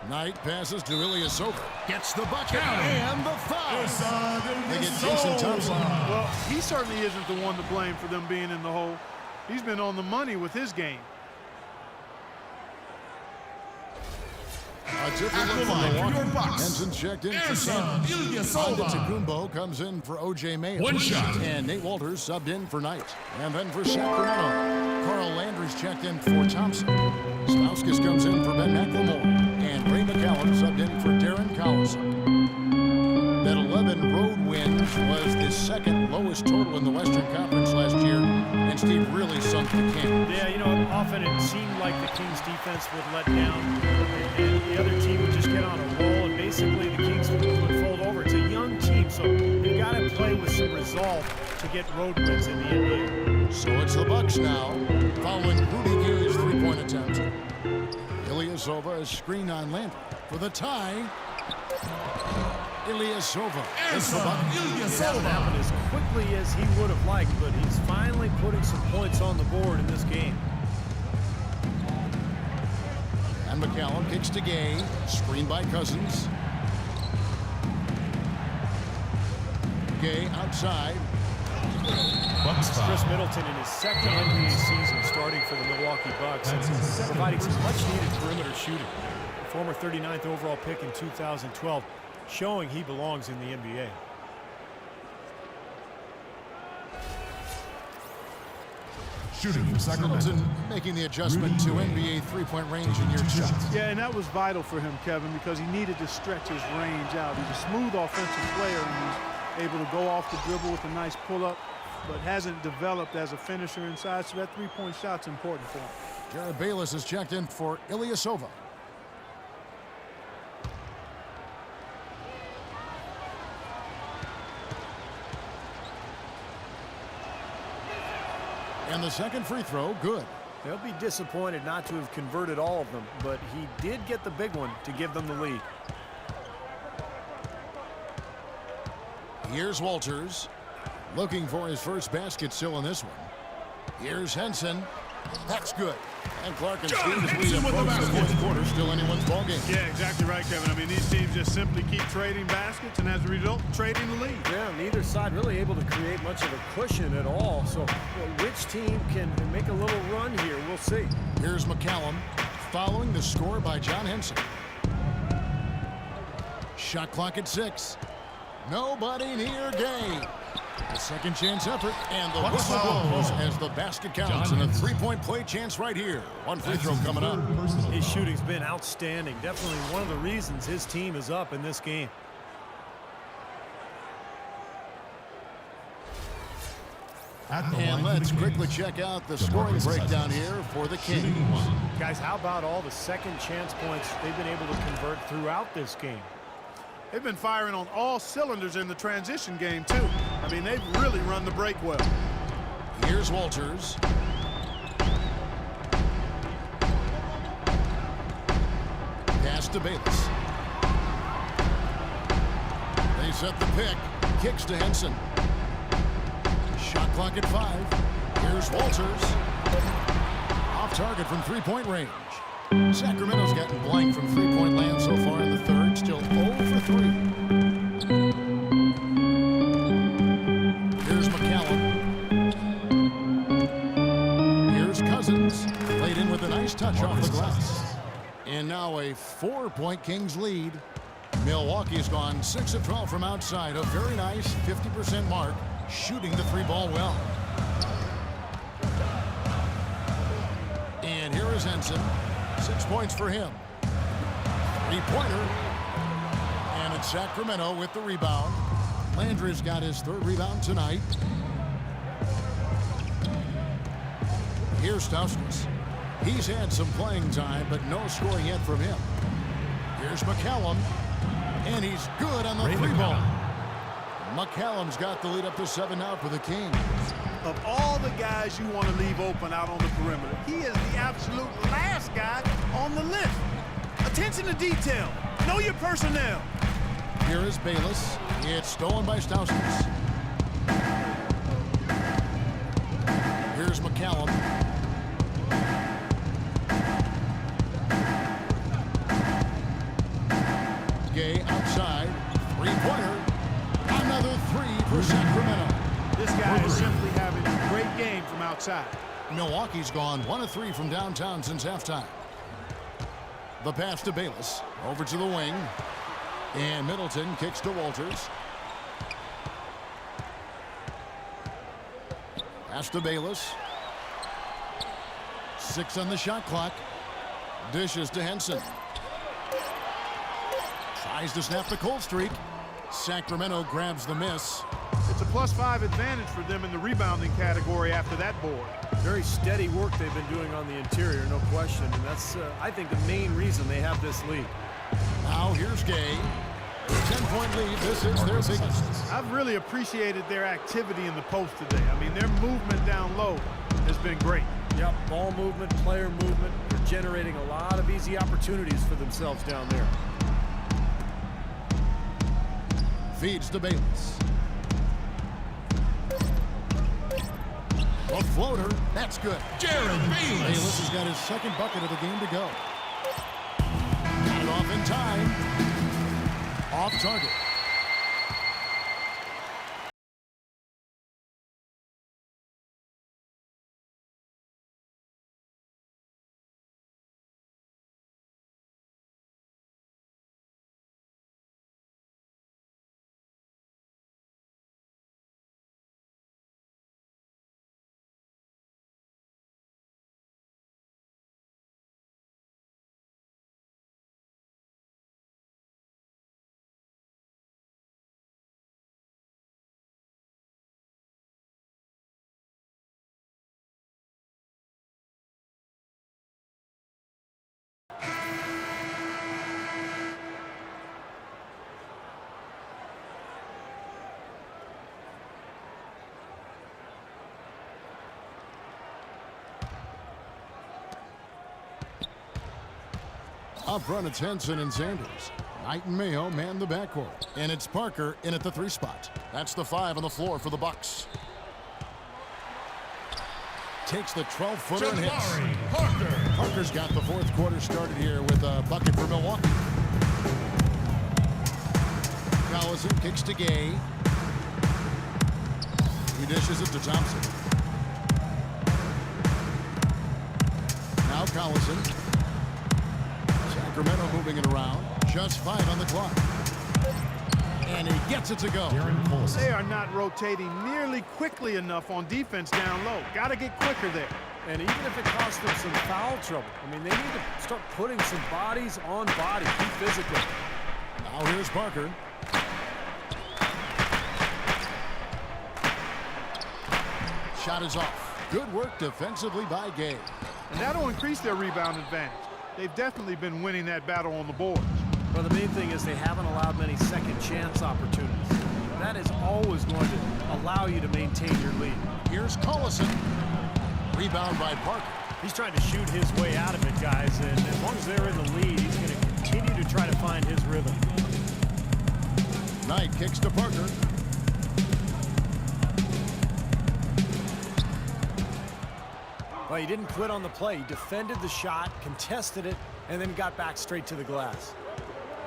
Knight passes to Ilyasova. Gets the bucket and the foul. They get Jason Thompson. Well, he certainly isn't the one to blame for them being in the hole. He's been on the money with his game. A different At look the from line for your Milwaukee. Bucks, Henson checked in for Ersan Sanders. Ilyasova. Antetokounmpo comes in for O.J. Mayo. One shot. And Nate Walters subbed in for Knight. And then for Sacramento, Carl Landry's checked in for Thompson. Stauskas comes in for Ben McLemore. And Ray McCallum subbed in for Darren Collison. That 11 road wins was the second lowest total in the Western Conference last year. And Steve really sunk the camp. Yeah, you know, often it seemed like the Kings defense would let down and the other team would just get on a roll, and basically the Kings would fold over. It's a young team, so you've got to play with some resolve to get road wins in the NBA. So it's the Bucks now, following Rudy Gay's three-point attempt. Ilyasova is screened on Landry for the tie. Ilyasova. It's the Ersan Bucks. It hasn't happened as quickly as he would have liked, but he's finally putting some points on the board in this game. And McCallum kicks to Gay, screened by Cousins. Gay outside. Bucks foul. Chris Middleton in his second NBA season starting for the Milwaukee Bucks and providing some much-needed perimeter shooting. The former 39th overall pick in 2012, showing he belongs in the NBA. Shooting from Sacramento. Middleton making the adjustment to NBA three-point range in your shots. Yeah, and that was vital for him, Kevin, because he needed to stretch his range out. He's a smooth offensive player, and he's able to go off the dribble with a nice pull-up, but hasn't developed as a finisher inside, so that three-point shot's important for him. Jared Bayless is checked in for Ilyasova. And the second free throw, good. They'll be disappointed not to have converted all of them, but he did get the big one to give them the lead. Here's Walters, looking for his first basket still in this one. Here's Henson. That's good. And Clark and Steve as we Henson with the approach the basket. fourth quarter, still anyone's ballgame. Yeah, exactly right, Kevin. I mean, these teams just simply keep trading baskets, and as a result, trading the lead. Yeah, neither side really able to create much of a cushion at all. So which team can make a little run here? We'll see. Here's McCallum, following the score by John Henson. Shot clock at 6. Nobody near Gay. A second chance effort, and the whistle blows as the basket counts, and a three-point play chance right here. One free throw coming up. His shooting's been outstanding. Definitely one of the reasons his team is up in this game. And let's quickly check out the scoring breakdown here for the Kings. Guys, how about all the second chance points they've been able to convert throughout this game? They've been firing on all cylinders in the transition game, too. I mean, they've really run the break well. Here's Walters. Pass to Bayless. They set the pick. Kicks to Henson. Shot clock at 5. Here's Walters. Off target from three-point range. Sacramento's gotten blank from three-point land so far in the third. Still 0 for 3. Here's McCallum. Here's Cousins. Played in with a nice touch off the glass. And now a 4-point Kings lead. Milwaukee's gone 6 of 12 from outside. A very nice 50% mark. Shooting the three ball well. And here is Henson. 6 points for him. Three-pointer. And it's Sacramento with the rebound. Landry's got his third rebound tonight. Here's Stauskas. He's had some playing time, but no scoring yet from him. Here's McCallum. And he's good on the three ball. McCallum's got the lead up to 7 now for the Kings. Of all the guys you want to leave open out on the perimeter, he is the absolute last guy on the list. Attention to detail. Know your personnel. Here is Bayless. It's stolen by Stauskas. Here's McCallum. Gay outside. Three-pointer. Another 3 for Sacramento. This guy is simply having a great game from outside. Milwaukee's gone 1 of 3 from downtown since halftime. The pass to Bayless. Over to the wing. And Middleton kicks to Walters. Pass to Bayless. 6 on the shot clock. Dishes to Henson. Tries to snap the cold streak. Sacramento grabs the miss. It's a +5 advantage for them in the rebounding category after that board. Very steady work they've been doing on the interior, no question. And that's, I think, the main reason they have this lead. Now here's Gay. 10-point lead. This is their biggest. I've really appreciated their activity in the post today. I mean, their movement down low has been great. Yep, ball movement, player movement. They're generating a lot of easy opportunities for themselves down there. Feeds to Bayless. A floater. That's good. Jared Bayless. Bayless has got his second bucket of the game to go. Got it off in time. Off target. Up front, it's Henson and Sanders. Knight and Mayo man the backcourt. And it's Parker in at the 3 spot. That's the 5 on the floor for the Bucks. Takes the 12-footer and hits. Parker. Parker's got the 4th quarter started here with a bucket for Milwaukee. Collison kicks to Gay. He dishes it to Thompson. Now Collison. Sacramento moving it around. Just 5 on the clock. And he gets it to go. They are not rotating nearly quickly enough on defense down low. Got to get quicker there. And even if it costs them some foul trouble, I mean, they need to start putting some bodies on bodies. Be physical. Now here's Parker. Shot is off. Good work defensively by Gay. And that'll increase their rebound advantage. They've definitely been winning that battle on the boards. Well, the main thing is they haven't allowed many second chance opportunities. That is always going to allow you to maintain your lead. Here's Collison. Rebound by Parker. He's trying to shoot his way out of it, guys, and as long as they're in the lead, he's going to continue to try to find his rhythm. Knight kicks to Parker. Well, he didn't quit on the play. He defended the shot, contested it, and then got back straight to the glass.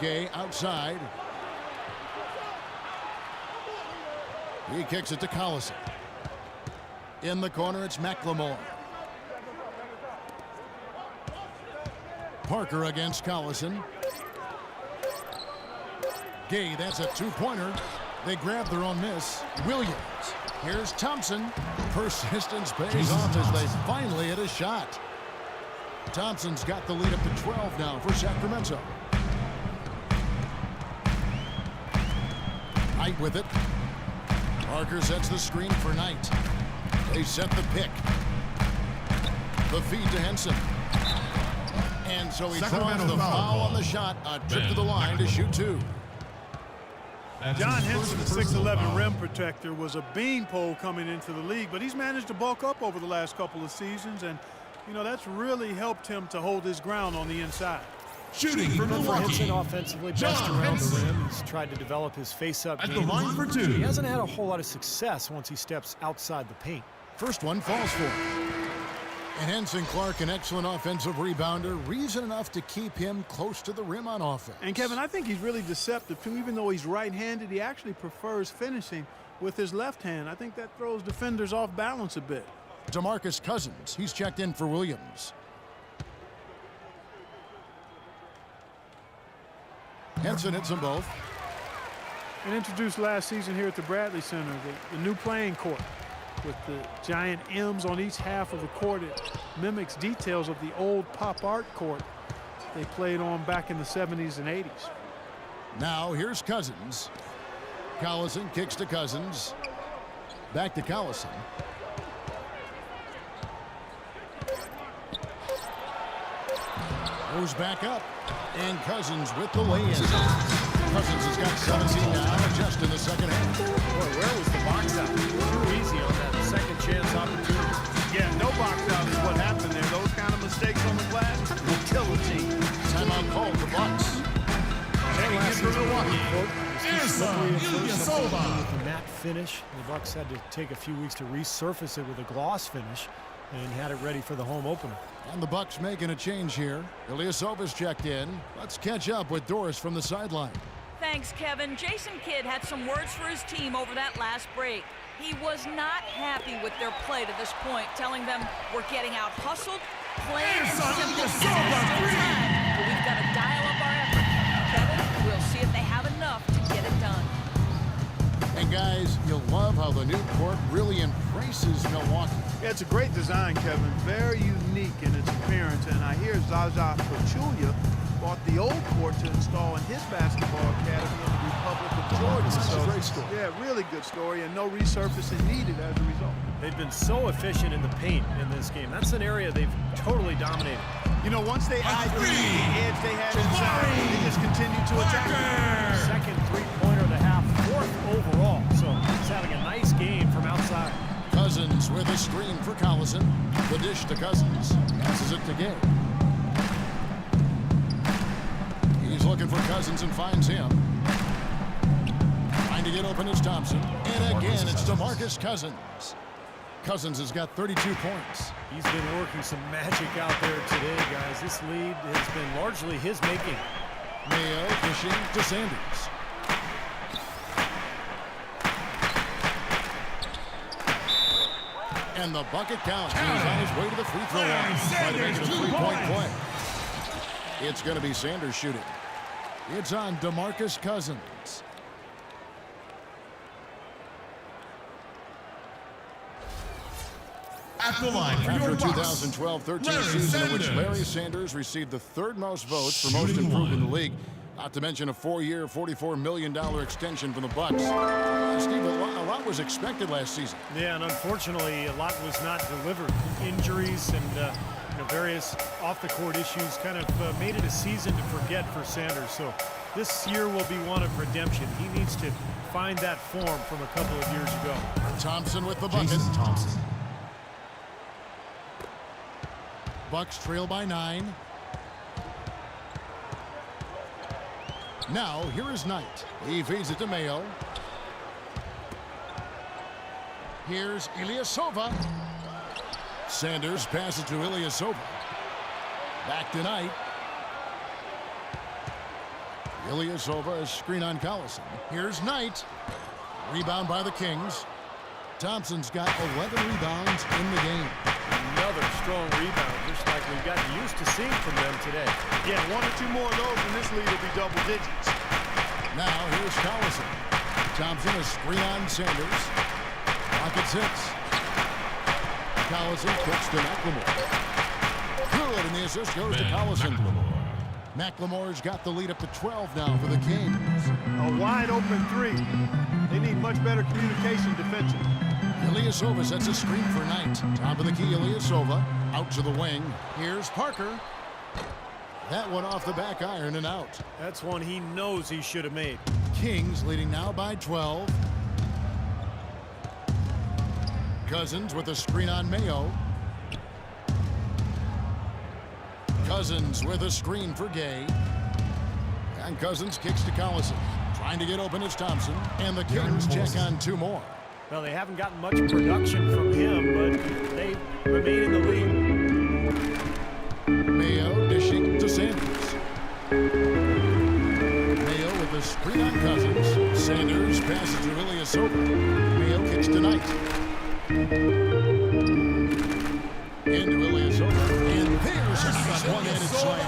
Gay outside. He kicks it to Collison. In the corner, it's McLemore. Parker against Collison. Gay, that's a 2-pointer. They grab their own miss. Williams. Here's Thompson. Persistence pays off as they finally hit a shot. Thompson's got the lead up to 12 now for Sacramento. Knight with it. Parker sets the screen for Knight. They set the pick. The feed to Henson. And so he draws the foul on the shot. A trip to the line to shoot 2. John Henson, the 6'11" rim protector, was a beanpole coming into the league, but he's managed to bulk up over the last couple of seasons, and, you know, that's really helped him to hold his ground on the inside. Shooting for Milwaukee. Henson offensively best around the rim. He's tried to develop his face-up game. At the line for 2. He hasn't had a whole lot of success once he steps outside the paint. First one falls for him. And Henson Clark, an excellent offensive rebounder, reason enough to keep him close to the rim on offense. And Kevin, I think he's really deceptive too. Even though he's right-handed, he actually prefers finishing with his left hand. I think that throws defenders off balance a bit. DeMarcus Cousins, he's checked in for Williams. Henson hits them both. And introduced last season here at the Bradley Center, the new playing court with the giant M's on each half of the court. It mimics details of the old pop art court they played on back in the 70s and 80s. Now here's Cousins. Collison kicks to Cousins. Back to Collison. Goes back up. And Cousins with the lay-in. Cousins has got 17 now, just in the second half. Boy, where was the box out? Too easy on that second chance opportunity. Yeah, no box out is what happened there. Those kind of mistakes on the glass will kill a team. Timeout called the Bucks. Checking in for Milwaukee, Ilyasova. With the matte finish, the Bucks had to take a few weeks to resurface it with a gloss finish and had it ready for the home opener. And the Bucks making a change here. Ilyasova's checked in. Let's catch up with Doris from the sideline. Thanks, Kevin. Jason Kidd had some words for his team over that last break. He was not happy with their play to this point, telling them we're getting out hustled, plain and simple. But we've got to dial up our effort. Kevin, we'll see if they have enough to get it done. And guys, you'll love how the new court really embraces Milwaukee. Yeah, it's a great design, Kevin. Very unique in its appearance. And I hear Zaza Pachulia bought the old court to install in his basketball academy in the Republic of Georgia. That's a great story. Yeah, really good story, and no resurfacing needed as a result. They've been so efficient in the paint in this game. That's an area they've totally dominated. You know, once they ID'd the edge they had inside, they just continued to attack. Second three-pointer of the half, fourth overall. So he's having a nice game from outside. Cousins with a screen for Collison. The dish to Cousins. Passes it to Gay. He's looking for Cousins and finds him. Trying to get open is Thompson. And again, it's DeMarcus Cousins. Cousins has got 32 points. He's been working some magic out there today, guys. This lead has been largely his making. Mayo pushing to Sanders. And the bucket counts. He's on his way to the free throw line. Trying to make it a three-point play. It's going to be Sanders shooting. It's on DeMarcus Cousins. At the line for After your a Bucks, 2012-13 season in which Larry Sanders received the third most votes for most improved in the league, not to mention a 4-year, $44 million extension from the Bucks. Steve, a lot was expected last season. Yeah, and unfortunately, a lot was not delivered. Injuries and various off-the-court issues kind of made it a season to forget for Sanders. So this year will be one of redemption. He needs to find that form from a couple of years ago. Thompson with the bucket. Thompson. Bucks trail by 9. Now, here is Knight. He feeds it to Mayo. Here's Ilyasova. Sanders passes to Ilyasova. Back to Knight. Ilyasova, a screen on Collison. Here's Knight. Rebound by the Kings. Thompson's got 11 rebounds in the game. Another strong rebound, just like we've gotten used to seeing from them today. Yeah, 1 or 2 more of those, and this lead will be double digits. Now here's Collison. Thompson, a screen on Sanders. Rockets hits. Collison kicks to McLemore. Good, and the assist goes to Collison. McLemore's got the lead up to 12 now for the Kings. A wide open 3. They need much better communication defensively. Ilyasova sets a screen for Knight. Top of the key, Ilyasova. Out to the wing. Here's Parker. That one off the back iron and out. That's one he knows he should have made. Kings leading now by 12. Cousins with a screen on Mayo. Cousins with a screen for Gay. And Cousins kicks to Collison. Trying to get open is Thompson. And the Kings check on 2 more. Well, they haven't gotten much production from him, but they remain in the lead. Mayo dishing to Sanders. Mayo with a screen on Cousins. Sanders passes to Ilyasova. Mayo kicks to Knight. Into Ilyasova. And there's a one-handed slam.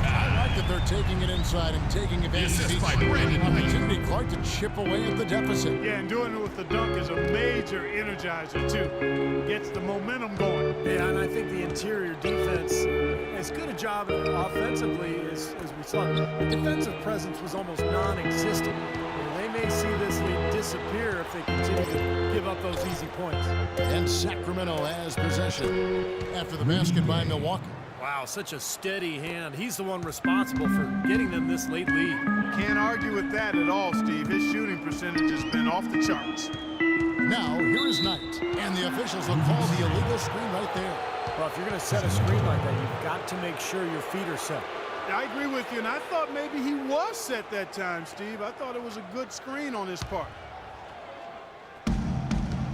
I like that they're taking it inside and taking advantage of each opportunity. Clark to chip away at the deficit. Yeah, and doing it with the dunk is a major energizer, too. Gets the momentum going. Yeah, and I think the interior defense, as good a job offensively as we saw, the defensive presence was almost non-existent. They may see this lead disappear if they continue to give up those easy points. And Sacramento has possession after the basket by Milwaukee. Wow, such a steady hand. He's the one responsible for getting them this late lead. Can't argue with that at all, Steve. His shooting percentage has been off the charts. Now, here is Knight, and the officials will call the illegal screen right there. Well, if you're going to set a screen like that, you've got to make sure your feet are set. I agree with you, and I thought maybe he was set that time, Steve. I thought it was a good screen on his part.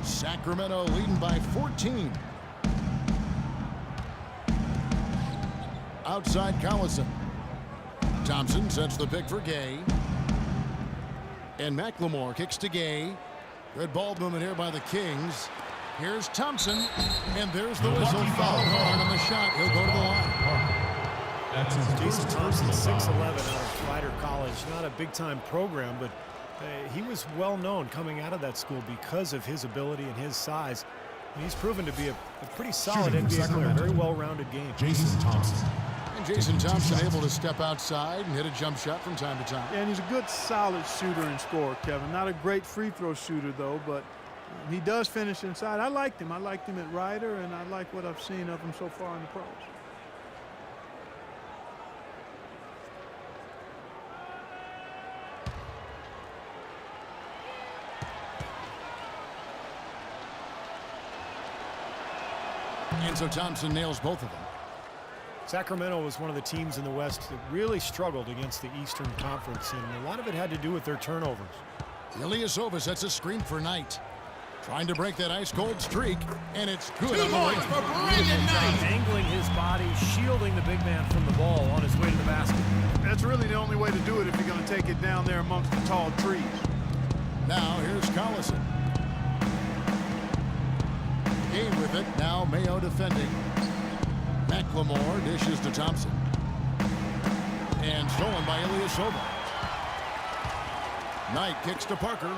Sacramento leading by 14. Outside Collison. Thompson sets the pick for Gay. And McLemore kicks to Gay. Good ball movement here by the Kings. Here's Thompson. And there's the whistle. Foul hard on the shot. He'll go to the line. That's his Jason first Thompson, personal 6'11", foul. out of Rider College. Not a big-time program, but he was well known coming out of that school because of his ability and his size. And he's proven to be a pretty solid Shooting for NBA player. Sacramento. Very well-rounded game. Jason Thompson. And Jason Thompson able to step outside and hit a jump shot from time to time. Yeah, and he's a good, solid shooter and scorer, Kevin. Not a great free throw shooter, though, but he does finish inside. I liked him. I liked him at Rider, and I like what I've seen of him so far in the pros. And so Thompson nails both of them. Sacramento was one of the teams in the West that really struggled against the Eastern Conference, and a lot of it had to do with their turnovers. Ilyasova sets a screen for Knight. Trying to break that ice-cold streak, and it's good. 2 points for Brandon Knight. Angling his body, shielding the big man from the ball on his way to the basket. That's really the only way to do it if you're going to take it down there amongst the tall trees. Now here's Collison. Gay with it. Now Mayo defending. McLemore dishes to Thompson. And stolen by Ilyasova. Knight kicks to Parker.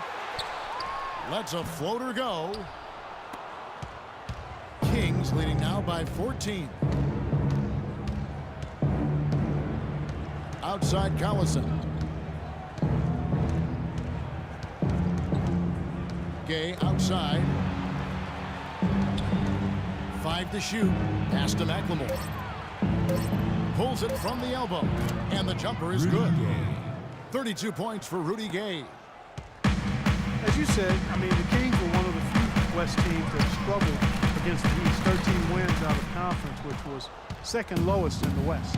Lets a floater go. Kings leading now by 14. Outside Collison. Gay outside. 5 to shoot. Pass to McLemore. Pulls it from the elbow. And the jumper is good. 32 points for Rudy Gay. As you said, I mean, the Kings were one of the few West teams that struggled against the East. 13 wins out of conference, which was second lowest in the West.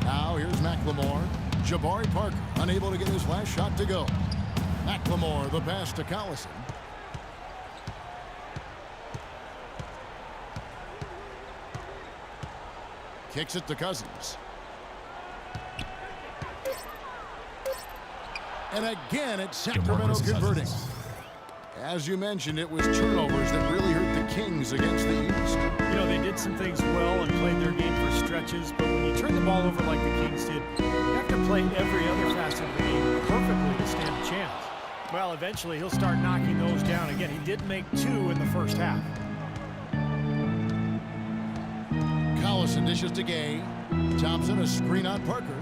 Now here's McLemore. Jabari Parker unable to get his last shot to go. McLemore the pass to Collison. Kicks it to Cousins. And again, it's Sacramento converting. As you mentioned, it was turnovers that really hurt the Kings against the East. You know, they did some things well and played their game for stretches, but when you turn the ball over like the Kings did, you have to play every other facet of the game perfectly to stand a chance. Well, eventually he'll start knocking those down again. He did make 2 in the first half. Collison dishes to Gay. Thompson a screen on Parker.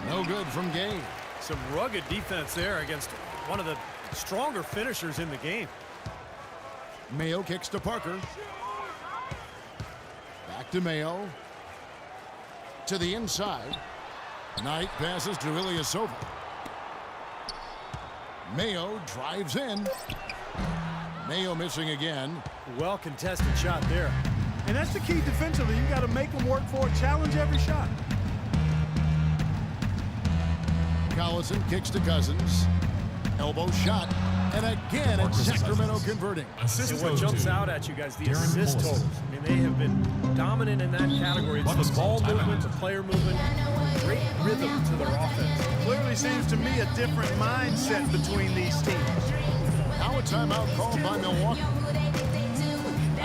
No good from Gay. Some rugged defense there against one of the stronger finishers in the game. Mayo kicks to Parker. Back to Mayo. To the inside. Knight passes to Ilyasova. Mayo drives in. Mayo missing again. Well contested shot there. And that's the key defensively. You got to make them work for it. Challenge every shot. Collison kicks to Cousins. Elbow shot. And again, it's Sacramento converting. And what jumps out at you guys, the assist totals. I mean, they have been dominant in that category. It's the ball movement, the player movement, great rhythm to their offense. Clearly seems to me a different mindset between these teams. Now a timeout called by Milwaukee.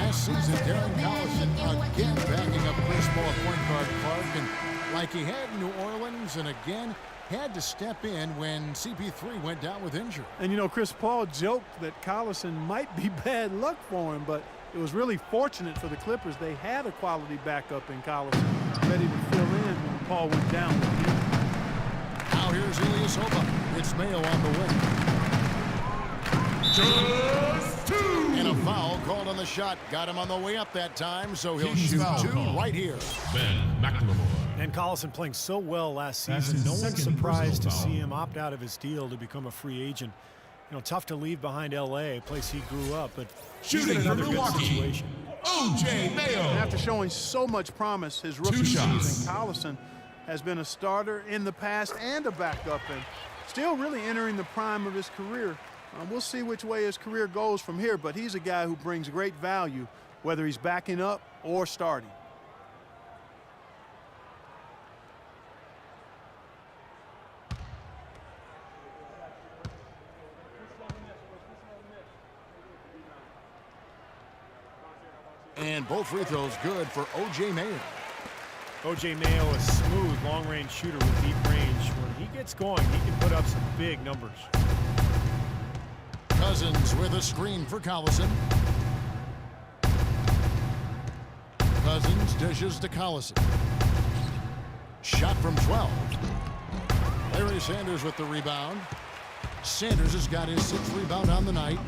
last season, Darren Collison again backing up Chris Paul at point guard Clark, and like he had in New Orleans, and again had to step in when CP3 went down with injury. And you know, Chris Paul joked that Collison might be bad luck for him, but it was really fortunate for the Clippers. They had a quality backup in Collison, ready to fill in when Paul went down. Now here's Ilyasova. It's Mayo on the wing. Just two. And a foul called on the shot. Got him on the way up that time, so he'll King's shoot foul two call. right here. Ben McLemore. And Collison playing so well last season. his No one's second surprised to personal see foul. him opt out of his deal to become a free agent. You know, tough to leave behind L.A., a place he grew up, but he's in Shooting for another good Milwaukee, situation. O.J. Mayo. And after showing so much promise his rookie Two shots. season, Collison has been a starter in the past and a backup, and still really entering the prime of his career. We'll see which way his career goes from here, but he's a guy who brings great value, whether he's backing up or starting. And both free throws good for O.J. Mayo. O.J. Mayo, a smooth, long-range shooter with deep range. When he gets going, he can put up some big numbers. Cousins with a screen for Collison. Cousins dishes to Collison. Shot from 12. Larry Sanders with the rebound. Sanders has got his 6th rebound on the night.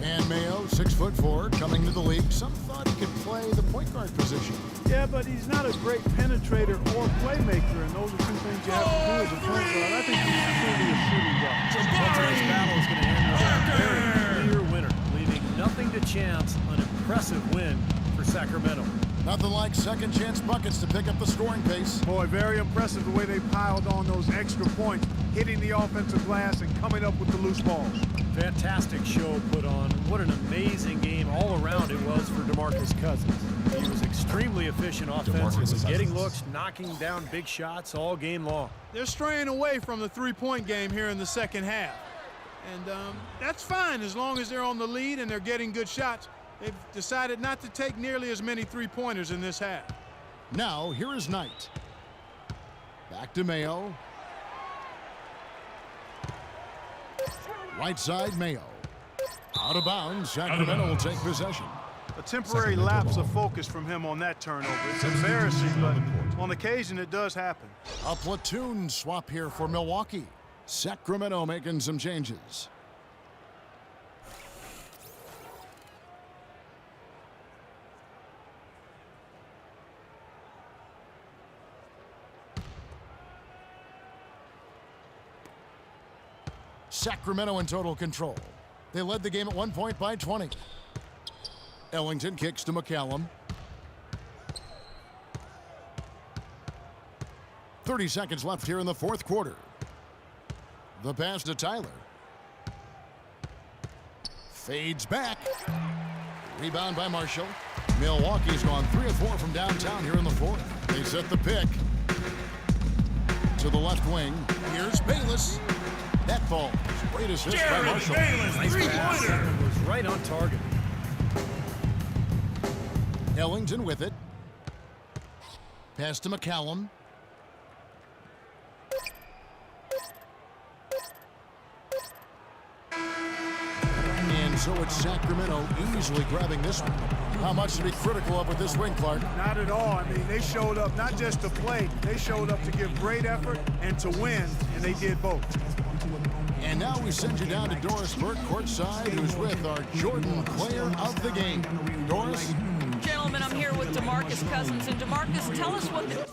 And Mayo, 6'4", coming to the league. Some thought he could play the point guard position. Yeah, but he's not a great penetrator or playmaker, and those are two things you have to do as a point guard. I think he's truly a shooting guard. Tonight's battle is going to end with a very clear winner, leaving nothing to chance. An impressive win for Sacramento. Nothing like second chance buckets to pick up the scoring pace. Boy, very impressive the way they piled on those extra points, hitting the offensive glass and coming up with the loose balls. Fantastic show put on. What an amazing game all around it was for DeMarcus Cousins. He was extremely efficient offensively, getting looks, knocking down big shots all game long. They're straying away from the three-point game here in the second half. And that's fine as long as they're on the lead and they're getting good shots. They've decided not to take nearly as many three-pointers in this half. Now, here is Knight. Back to Mayo. Right side, Mayo. Out of bounds, Sacramento will take possession. A temporary lapse of focus from him on that turnover. It's embarrassing, but on occasion it does happen. A platoon swap here for Milwaukee. Sacramento making some changes. Sacramento in total control. They led the game at one point by 20. Ellington kicks to McCallum. 30 seconds left here in the fourth quarter. The pass to Tyler. Fades back. Rebound by Marshall. Milwaukee's gone 3 of 4 from downtown here in the fourth. They set the pick. To the left wing. Here's Bayless. That ball. Great assist by Marshall. Nice pass. It was right on target. Ellington with it. Pass to McCallum. And so it's Sacramento easily grabbing this one. How much to be critical of with this win, Clark? Not at all. I mean, they showed up not just to play. They showed up to give great effort and to win, and they did both. And now we send you down to Doris Burke courtside, who's with our Jordan player of the game. Doris? Gentlemen, I'm here with DeMarcus Cousins. And DeMarcus, tell us what the